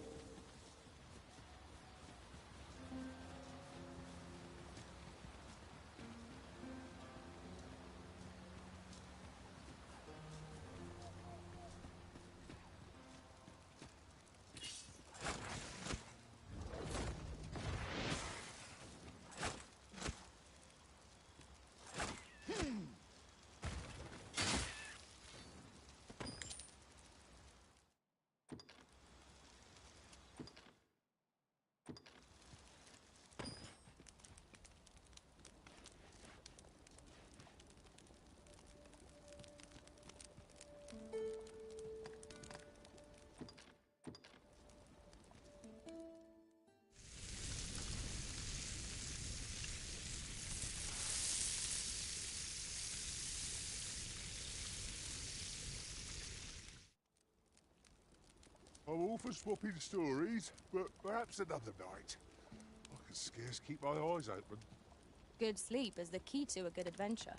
I'm all for swapping stories, but perhaps another night. I can scarce keep my eyes open. Good sleep is the key to a good adventure.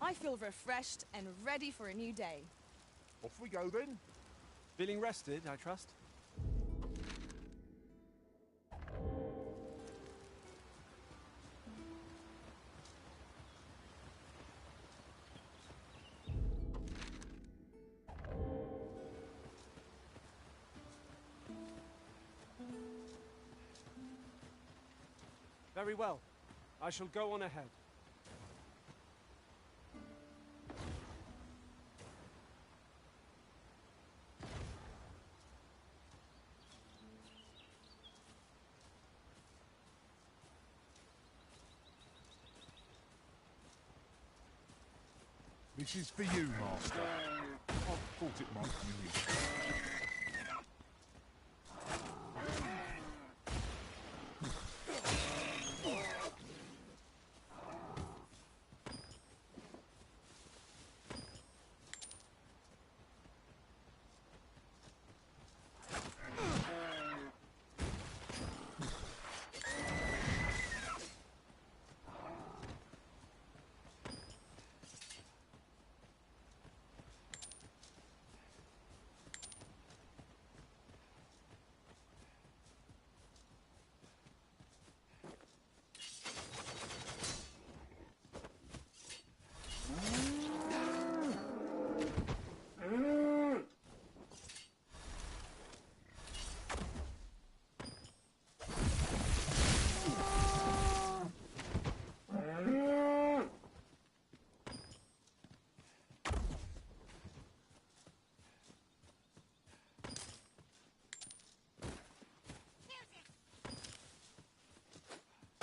I feel refreshed and ready for a new day. Off we go then. Feeling rested, I trust? Very well. I shall go on ahead. This is for you, Master. I thought it might come in useful.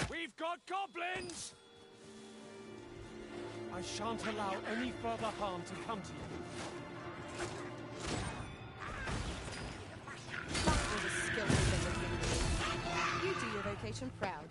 We've got goblins! I shan't allow any further harm to come to you. That was a skillful thing of you. You do your vocation proud.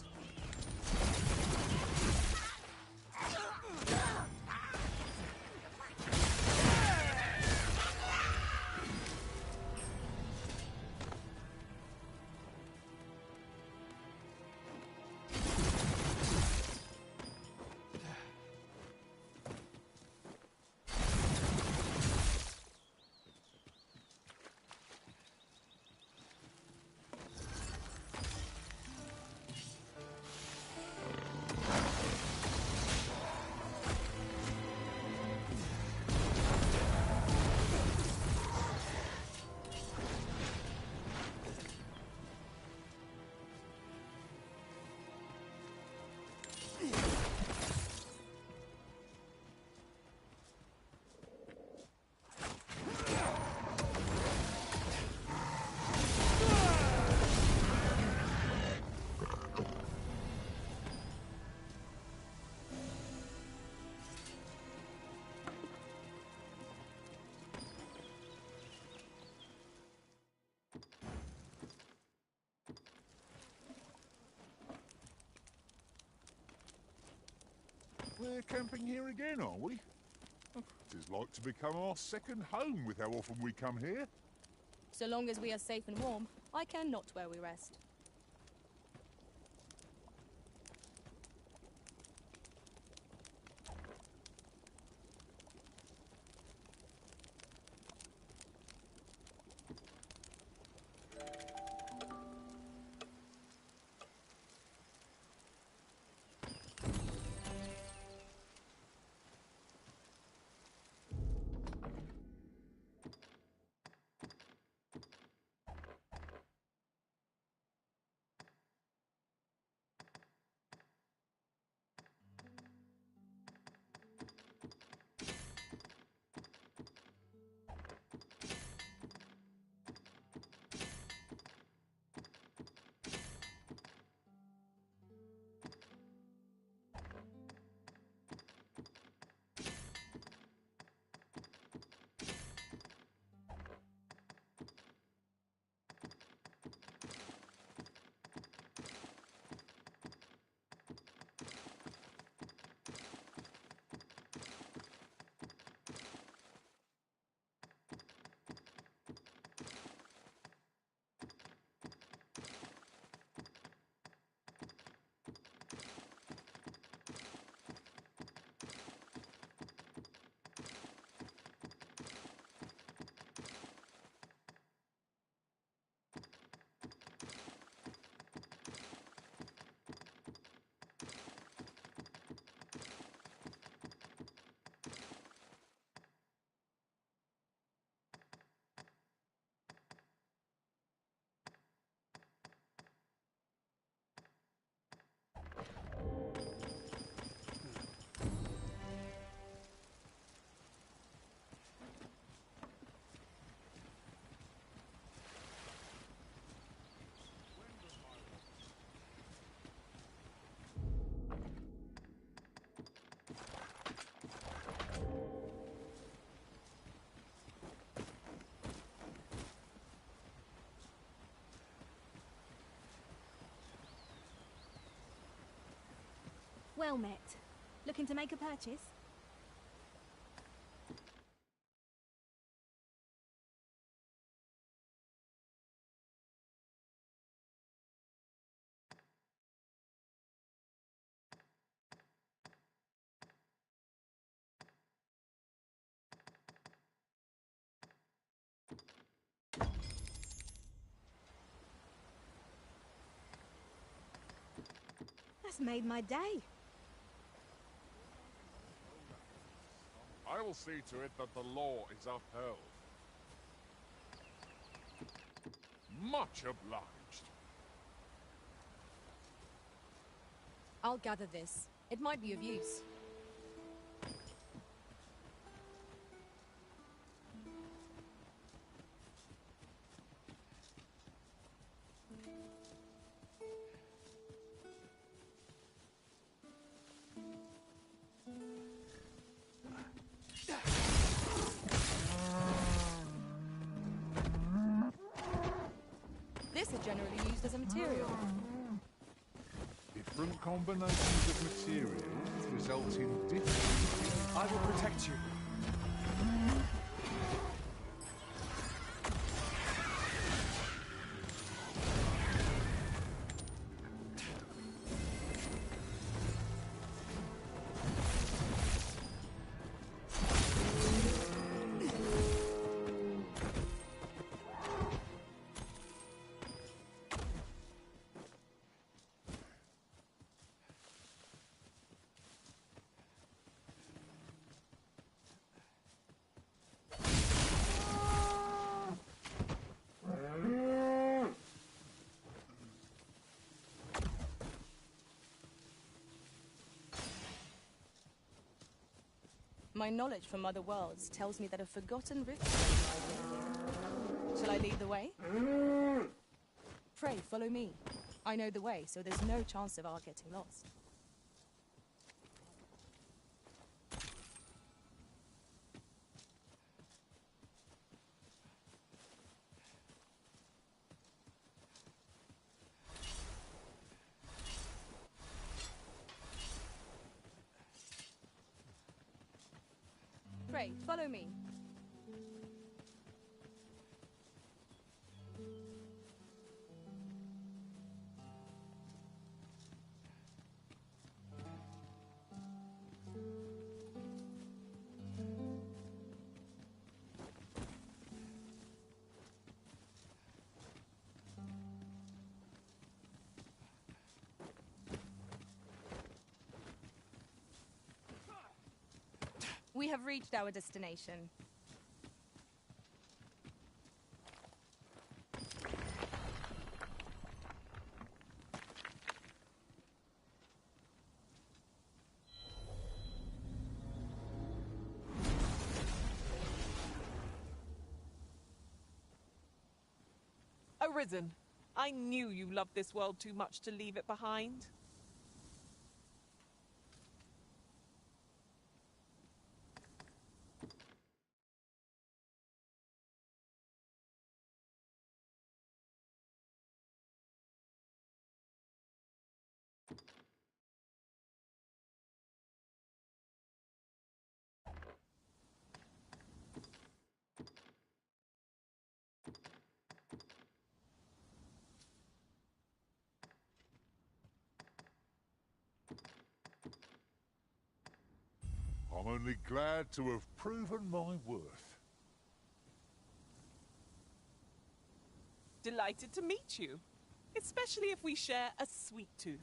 We're camping here again, are we? It is like to become our second home with how often we come here. So long as we are safe and warm, I care not where we rest. well met. Looking to make a purchase? That's made my day. I will see to it that the law is upheld. Much obliged. I'll gather this. It might be of use. This is generally used as a material. Different combinations of materials result in different... I will protect you. My knowledge from other worlds tells me that a forgotten rift lies near here. Shall I lead the way? Pray, follow me. I know the way, so there's no chance of our getting lost. Pray, follow me. We have reached our destination. Arisen, I knew you loved this world too much to leave it behind. I'm only glad to have proven my worth. Delighted to meet you, especially if we share a sweet tooth.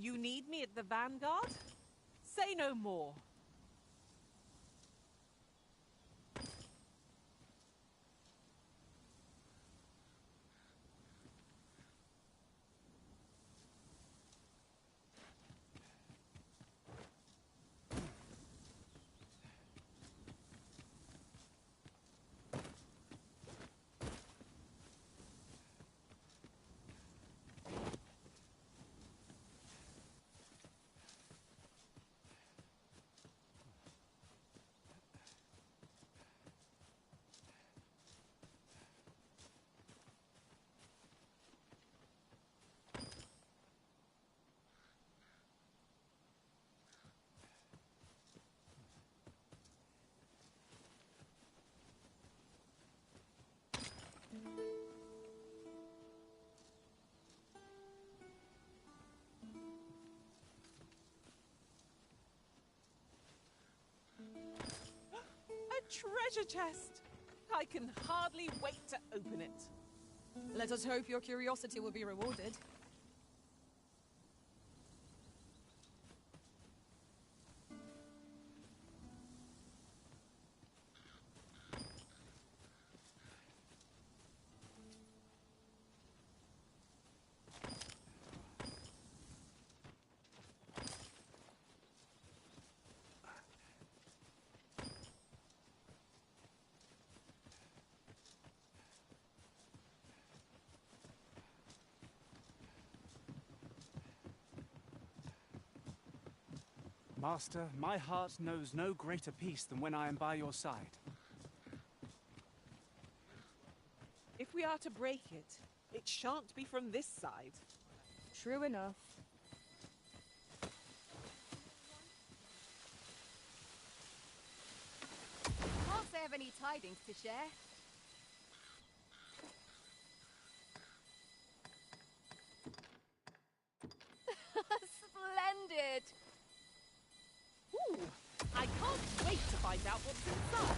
You need me at the Vanguard? Say no more. treasure chest! I can hardly wait to open it. Let us hope your curiosity will be rewarded. Master, my heart knows no greater peace than when I am by your side. If we are to break it, it shan't be from this side. True enough. Can't say I have any tidings to share. Splendid! Ooh, I can't wait to find out what's inside.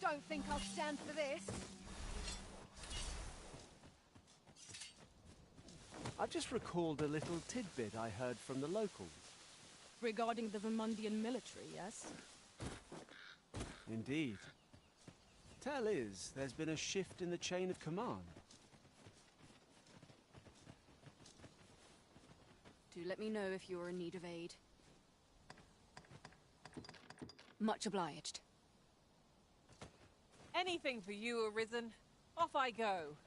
Don't think I'll stand for this. I've just recalled a little tidbit I heard from the locals. Regarding the Vermundian military, yes? Indeed. Tell is, there's been a shift in the chain of command. Do let me know if you are in need of aid. Much obliged. Anything for you, Arisen. Off I go.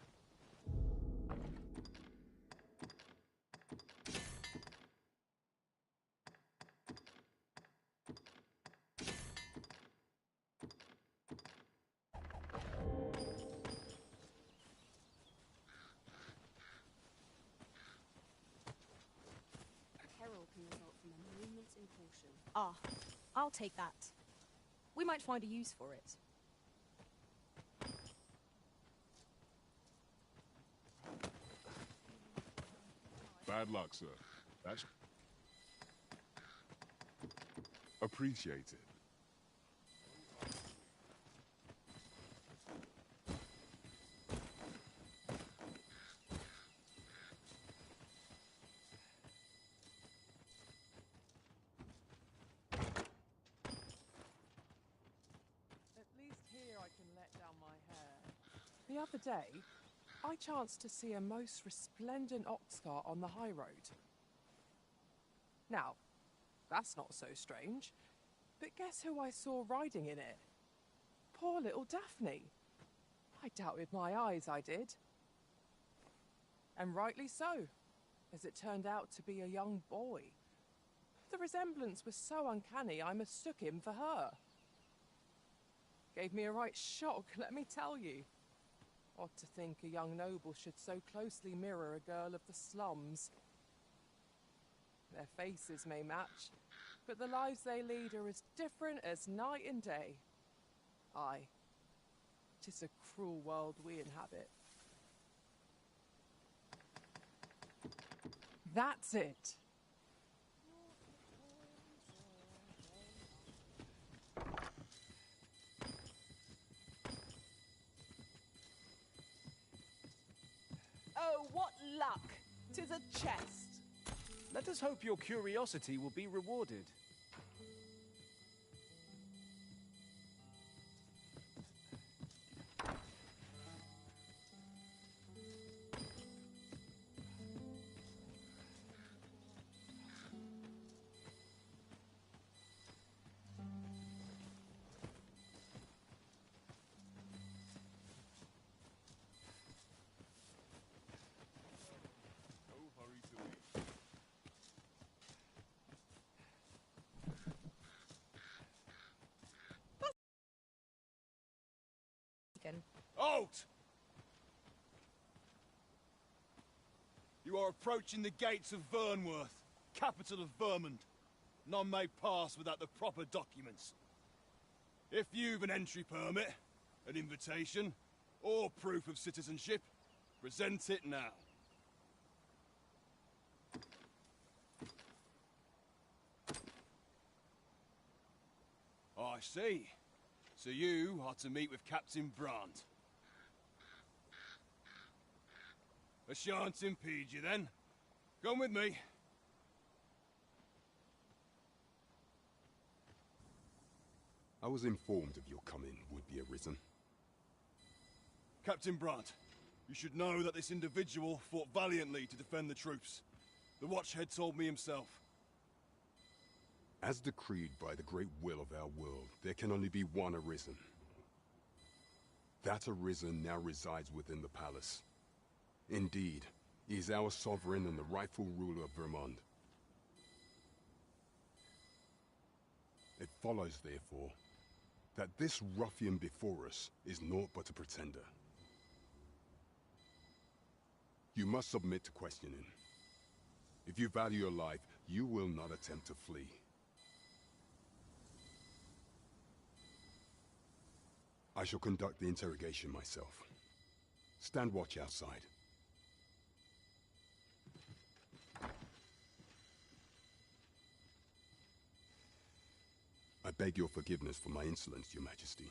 Peril can result from a moment's incaution. Ah, I'll take that. We might find a use for it. Bad luck, sir. That's appreciated. At least here I can let down my hair. The other day, I chanced to see a most resplendent ox cart on the high road. Now, that's not so strange, but guess who I saw riding in it? Poor little Daphne. I doubted my eyes, I did. And rightly so, as it turned out to be a young boy. The resemblance was so uncanny I mistook him for her. Gave me a right shock, let me tell you. Odd to think a young noble should so closely mirror a girl of the slums. Their faces may match, but the lives they lead are as different as night and day. Aye, 'tis a cruel world we inhabit. That's it. Oh, what luck! 'Tis a chest. Let us hope your curiosity will be rewarded. Halt! You are approaching the gates of Vernworth, capital of Vermund. None may pass without the proper documents. If you've an entry permit, an invitation, or proof of citizenship, present it now. I see. So you are to meet with Captain Brandt. I shan't impede you then. Come with me. I was informed of your coming, would-be Arisen. Captain Brandt, you should know that this individual fought valiantly to defend the troops. The Watchhead told me himself. As decreed by the great will of our world, there can only be one Arisen. That Arisen now resides within the palace. Indeed, he is our sovereign and the rightful ruler of Vermund. It follows, therefore, that this ruffian before us is naught but a pretender. You must submit to questioning. If you value your life, you will not attempt to flee. I shall conduct the interrogation myself. Stand watch outside. I beg your forgiveness for my insolence, Your Majesty.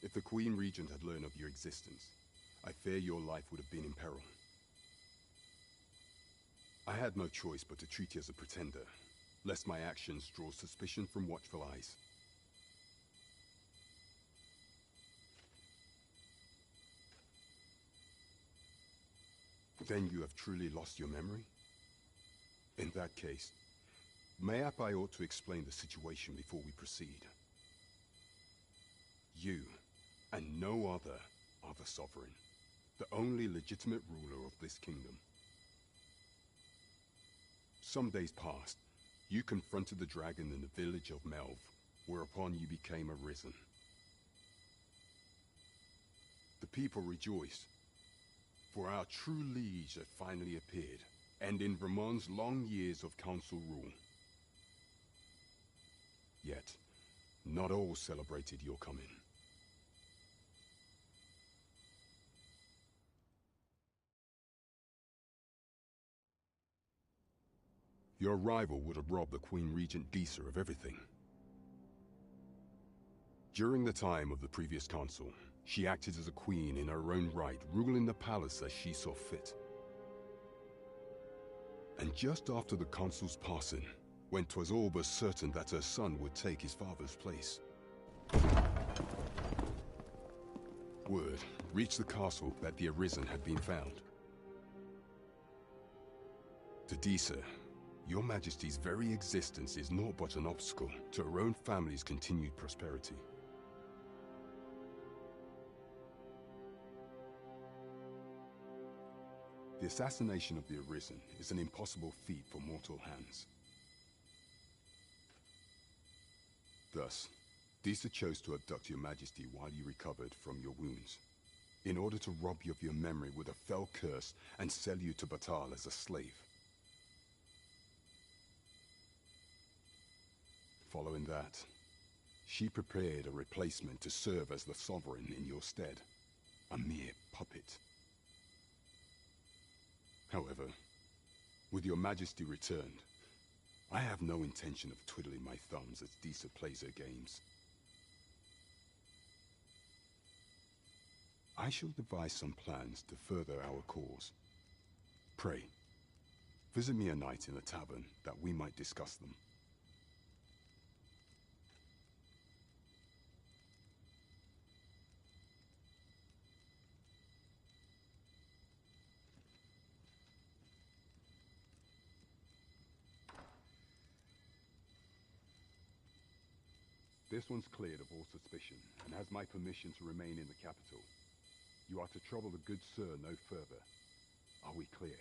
If the Queen Regent had learned of your existence, I fear your life would have been in peril. I had no choice but to treat you as a pretender, lest my actions draw suspicion from watchful eyes. Then you have truly lost your memory? In that case, mayhap I ought to explain the situation before we proceed. You, and no other, are the sovereign, the only legitimate ruler of this kingdom. Some days past, you confronted the dragon in the village of Melv, whereupon you became Arisen. The people rejoiced, for our true liege had finally appeared, ending Vermund's long years of council rule. Yet, not all celebrated your coming. Your arrival would have robbed the Queen Regent Disa of everything. During the time of the previous consul, she acted as a queen in her own right, ruling the palace as she saw fit. And just after the consul's passing, when 'twas all but certain that her son would take his father's place, word reached the castle that the Arisen had been found. To Disa, Your Majesty's very existence is naught but an obstacle to her own family's continued prosperity. The assassination of the Arisen is an impossible feat for mortal hands. Thus, Disa chose to abduct Your Majesty while you recovered from your wounds, in order to rob you of your memory with a fell curse and sell you to Batal as a slave. Following that, She prepared a replacement to serve as the sovereign in your stead. A mere puppet. However, with your majesty returned, I have no intention of twiddling my thumbs as Disa plays her games. I shall devise some plans to further our cause. Pray, visit me a night in the tavern that we might discuss them. This one's cleared of all suspicion, and has my permission to remain in the capital. You are to trouble the good sir no further. Are we clear?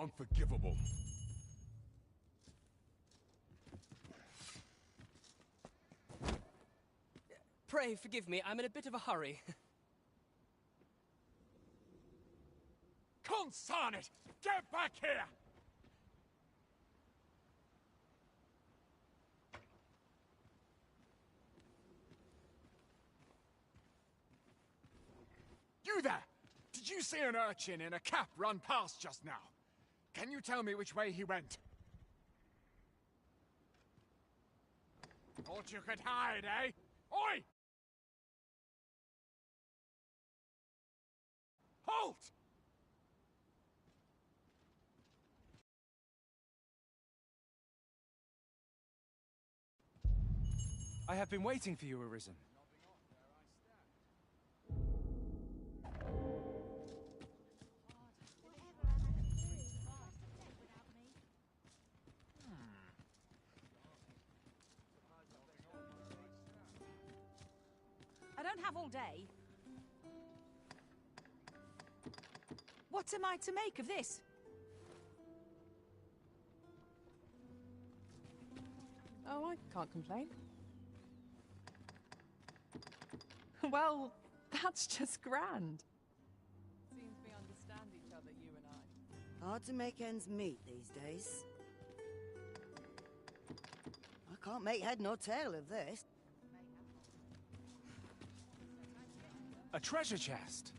Unforgivable. Pray forgive me, I'm in a bit of a hurry. Consign it! Get back here! You there! Did you see an urchin in a cap run past just now? Can you tell me which way he went? Thought you could hide, eh? Oi! Halt! I have been waiting for you, Arisen. I don't have all day. What am I to make of this? Oh, I can't complain. Well, that's just grand. Seems we understand each other, you and I. Hard to make ends meet these days. I can't make head nor tail of this. A treasure chest.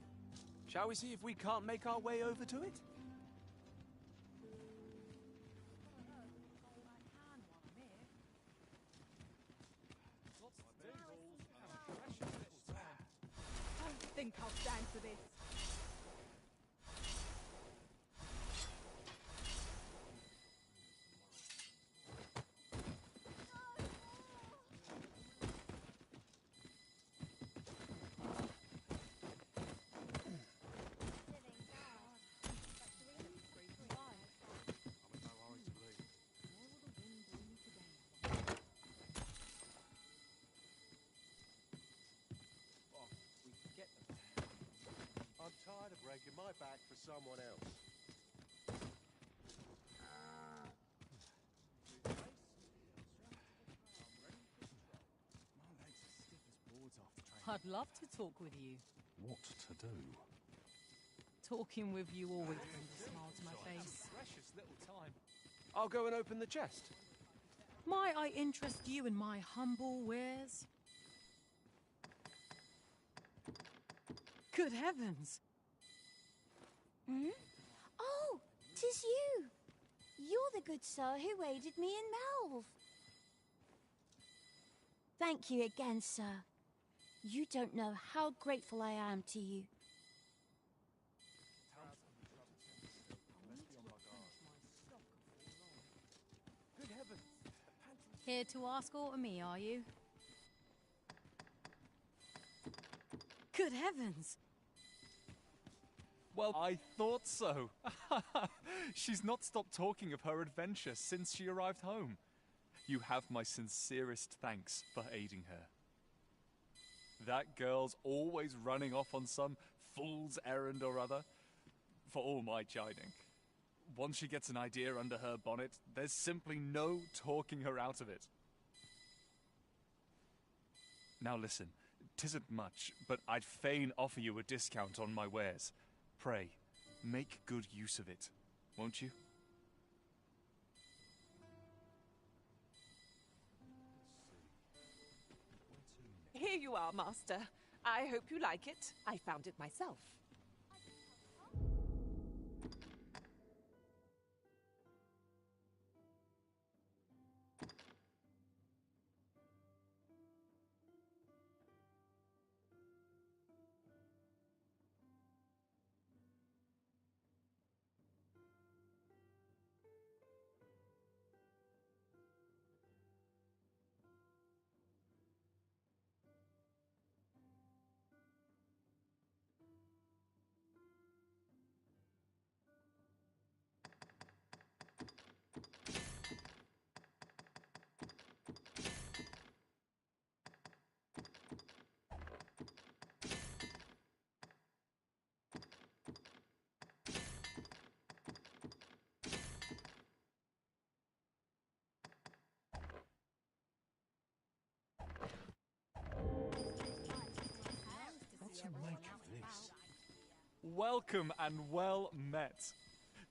Shall we see if we can't make our way over to it? I think I'll stand for this. I'm tired of breaking my back for someone else. I'd love to talk with you. What to do? Talking with you always brings a smile to my face. Precious little time. I'll go and open the chest. Might I interest you in my humble wares? Good heavens! Hmm? Oh, 'tis you! You're the good sir who aided me in Melve. Thank you again, sir. You don't know how grateful I am to you. Good heavens! Here to ask aught of me, are you? Good heavens! Well, I thought so. She's not stopped talking of her adventure since she arrived home. You have my sincerest thanks for aiding her. That girl's always running off on some fool's errand or other, for all my chiding. Once she gets an idea under her bonnet, there's simply no talking her out of it. Now listen, 'tisn't much, but I'd fain offer you a discount on my wares. Pray, make good use of it, won't you? Here you are, Master. I hope you like it. I found it myself. What do you make of this? Welcome and well met.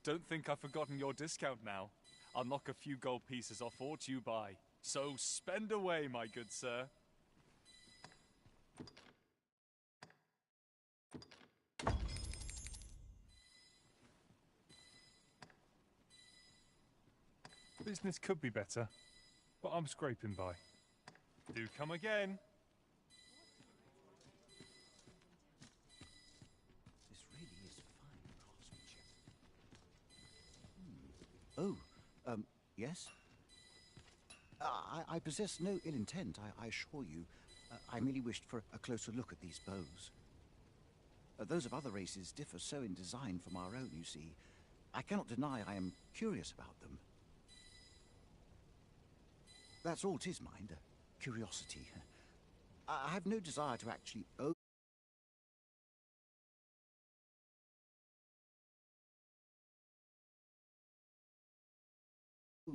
Don't think I've forgotten your discount now. I'll knock a few gold pieces off aught you buy. So spend away, my good sir. Business could be better, but I'm scraping by. Do come again. This really is fine craftsmanship. Oh, yes? I possess no ill intent, I assure you. I merely wished for a closer look at these bows. Those of other races differ so in design from our own, you see. I cannot deny I am curious about them. That's all 'tis, mind, curiosity. I have no desire to actually own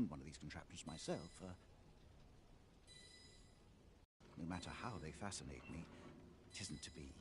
one of these contraptions myself. No matter how they fascinate me, 'tisn't to be.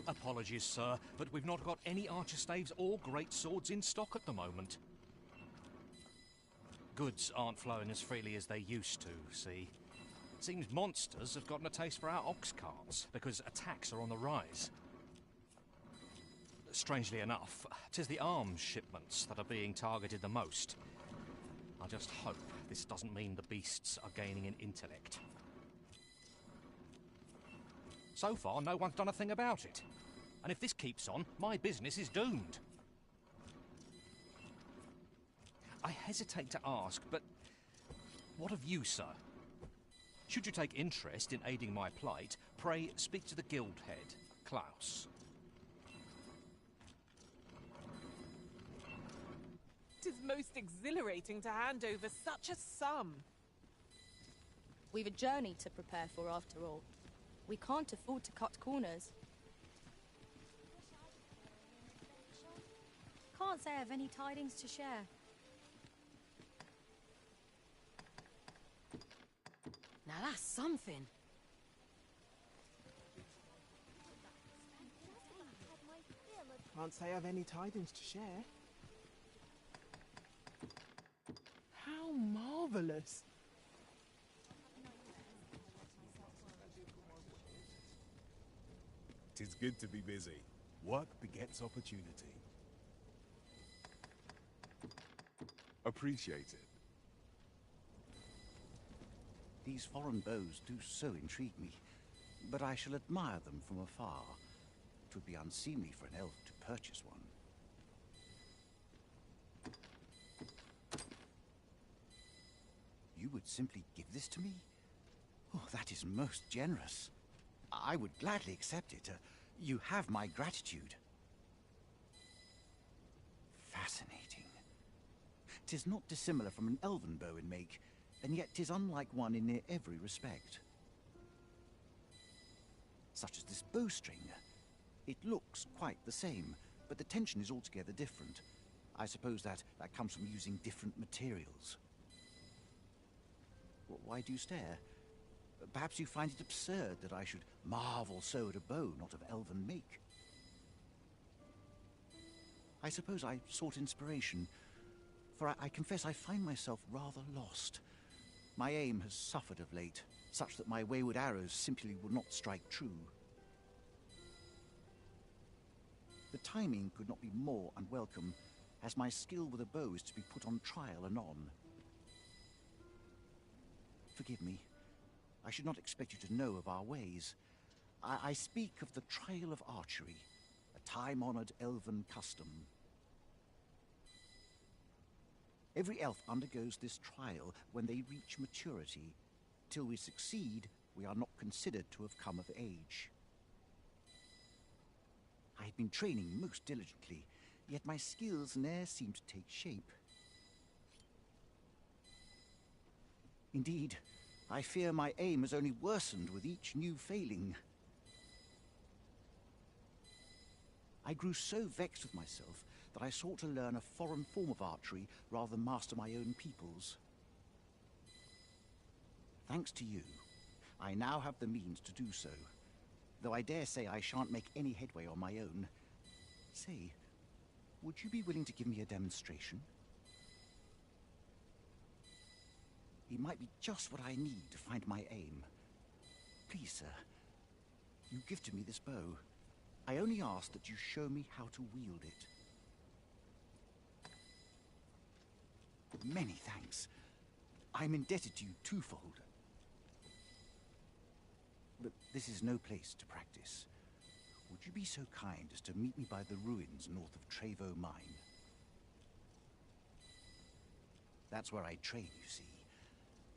Apologies, sir, but we've not got any archer staves or great swords in stock at the moment. Goods aren't flowing as freely as they used to, see. It seems monsters have gotten a taste for our ox carts, because attacks are on the rise. Strangely enough, 'tis the arms shipments that are being targeted the most. I just hope this doesn't mean the beasts are gaining in intellect. So far, no one's done a thing about it. And if this keeps on, my business is doomed. I hesitate to ask, but what of you, sir? Should you take interest in aiding my plight, pray speak to the guild head, Klaus. Tis most exhilarating to hand over such a sum. We've a journey to prepare for after all. We can't afford to cut corners. Can't say I've any tidings to share. Now that's something. Can't say I've any tidings to share. How marvellous! Tis good to be busy. Work begets opportunity. Appreciate it. These foreign bows do so intrigue me, but I shall admire them from afar. 'Twould be unseemly for an elf to purchase one. You would simply give this to me? Oh, that is most generous. I would gladly accept it. You have my gratitude. Fascinating. 'Tis not dissimilar from an elven bow in make, and yet 'tis unlike one in near every respect. Such as this bowstring. It looks quite the same, but the tension is altogether different. I suppose that comes from using different materials. Why do you stare? Perhaps you find it absurd that I should marvel so at a bow not of elven make. I suppose I sought inspiration, for I confess I find myself rather lost. My aim has suffered of late, such that my wayward arrows simply will not strike true. The timing could not be more unwelcome, as my skill with a bow is to be put on trial anon. Forgive me. I should not expect you to know of our ways. I speak of the trial of archery, a time-honored elven custom. Every elf undergoes this trial when they reach maturity. Till we succeed, we are not considered to have come of age. I have been training most diligently, yet my skills ne'er seem to take shape. Indeed, I fear my aim has only worsened with each new failing. I grew so vexed with myself that I sought to learn a foreign form of archery rather than master my own people's. Thanks to you, I now have the means to do so, though I dare say I shan't make any headway on my own. Say, would you be willing to give me a demonstration? It might be just what I need to find my aim. Please, sir, you gifted me this bow. I only ask that you show me how to wield it. Many thanks. I'm indebted to you twofold. But this is no place to practice. Would you be so kind as to meet me by the ruins north of Trevo Mine? That's where I train, you see.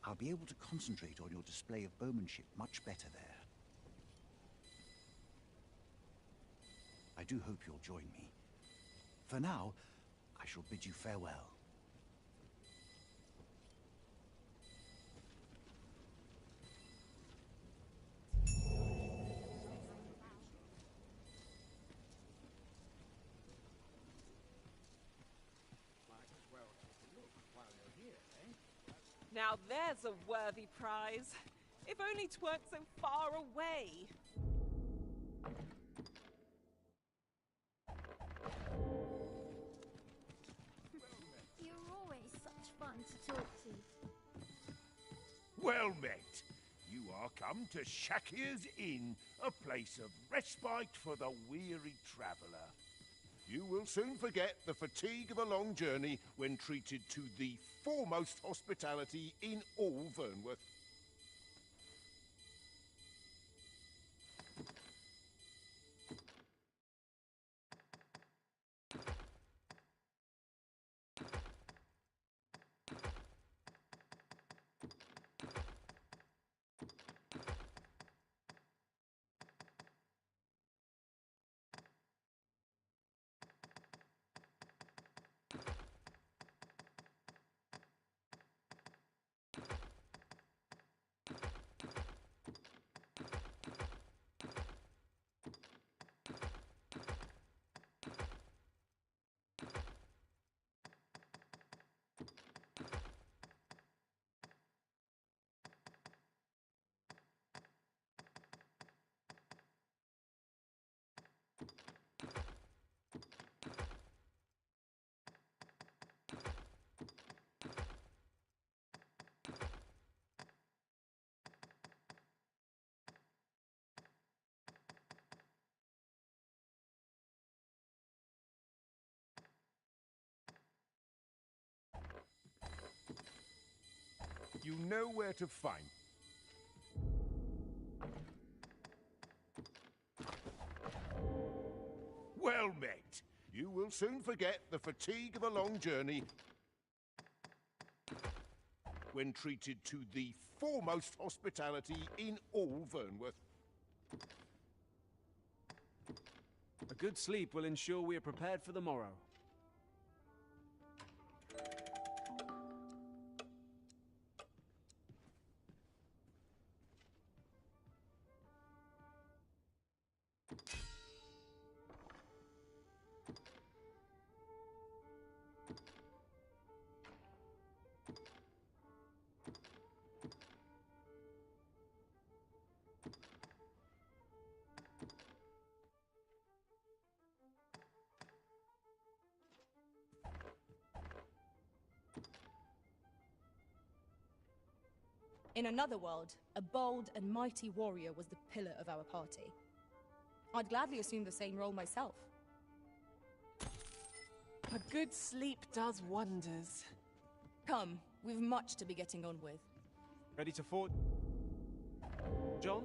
I'll be able to concentrate on your display of bowmanship much better there. I do hope you'll join me. For now, I shall bid you farewell. Now there's a worthy prize. If only 'tweren't so far away. You're always such fun to talk to. Well met. You are come to Shakir's Inn, a place of respite for the weary traveller. You will soon forget the fatigue of a long journey when treated to the foremost hospitality in all Vernworth. You know where to find. Well met. You will soon forget the fatigue of a long journey when treated to the foremost hospitality in all Vernworth. A good sleep will ensure we are prepared for the morrow. In another world, a bold and mighty warrior was the pillar of our party. I'd gladly assume the same role myself. A good sleep does wonders. Come, we've much to be getting on with. Ready to fort, John?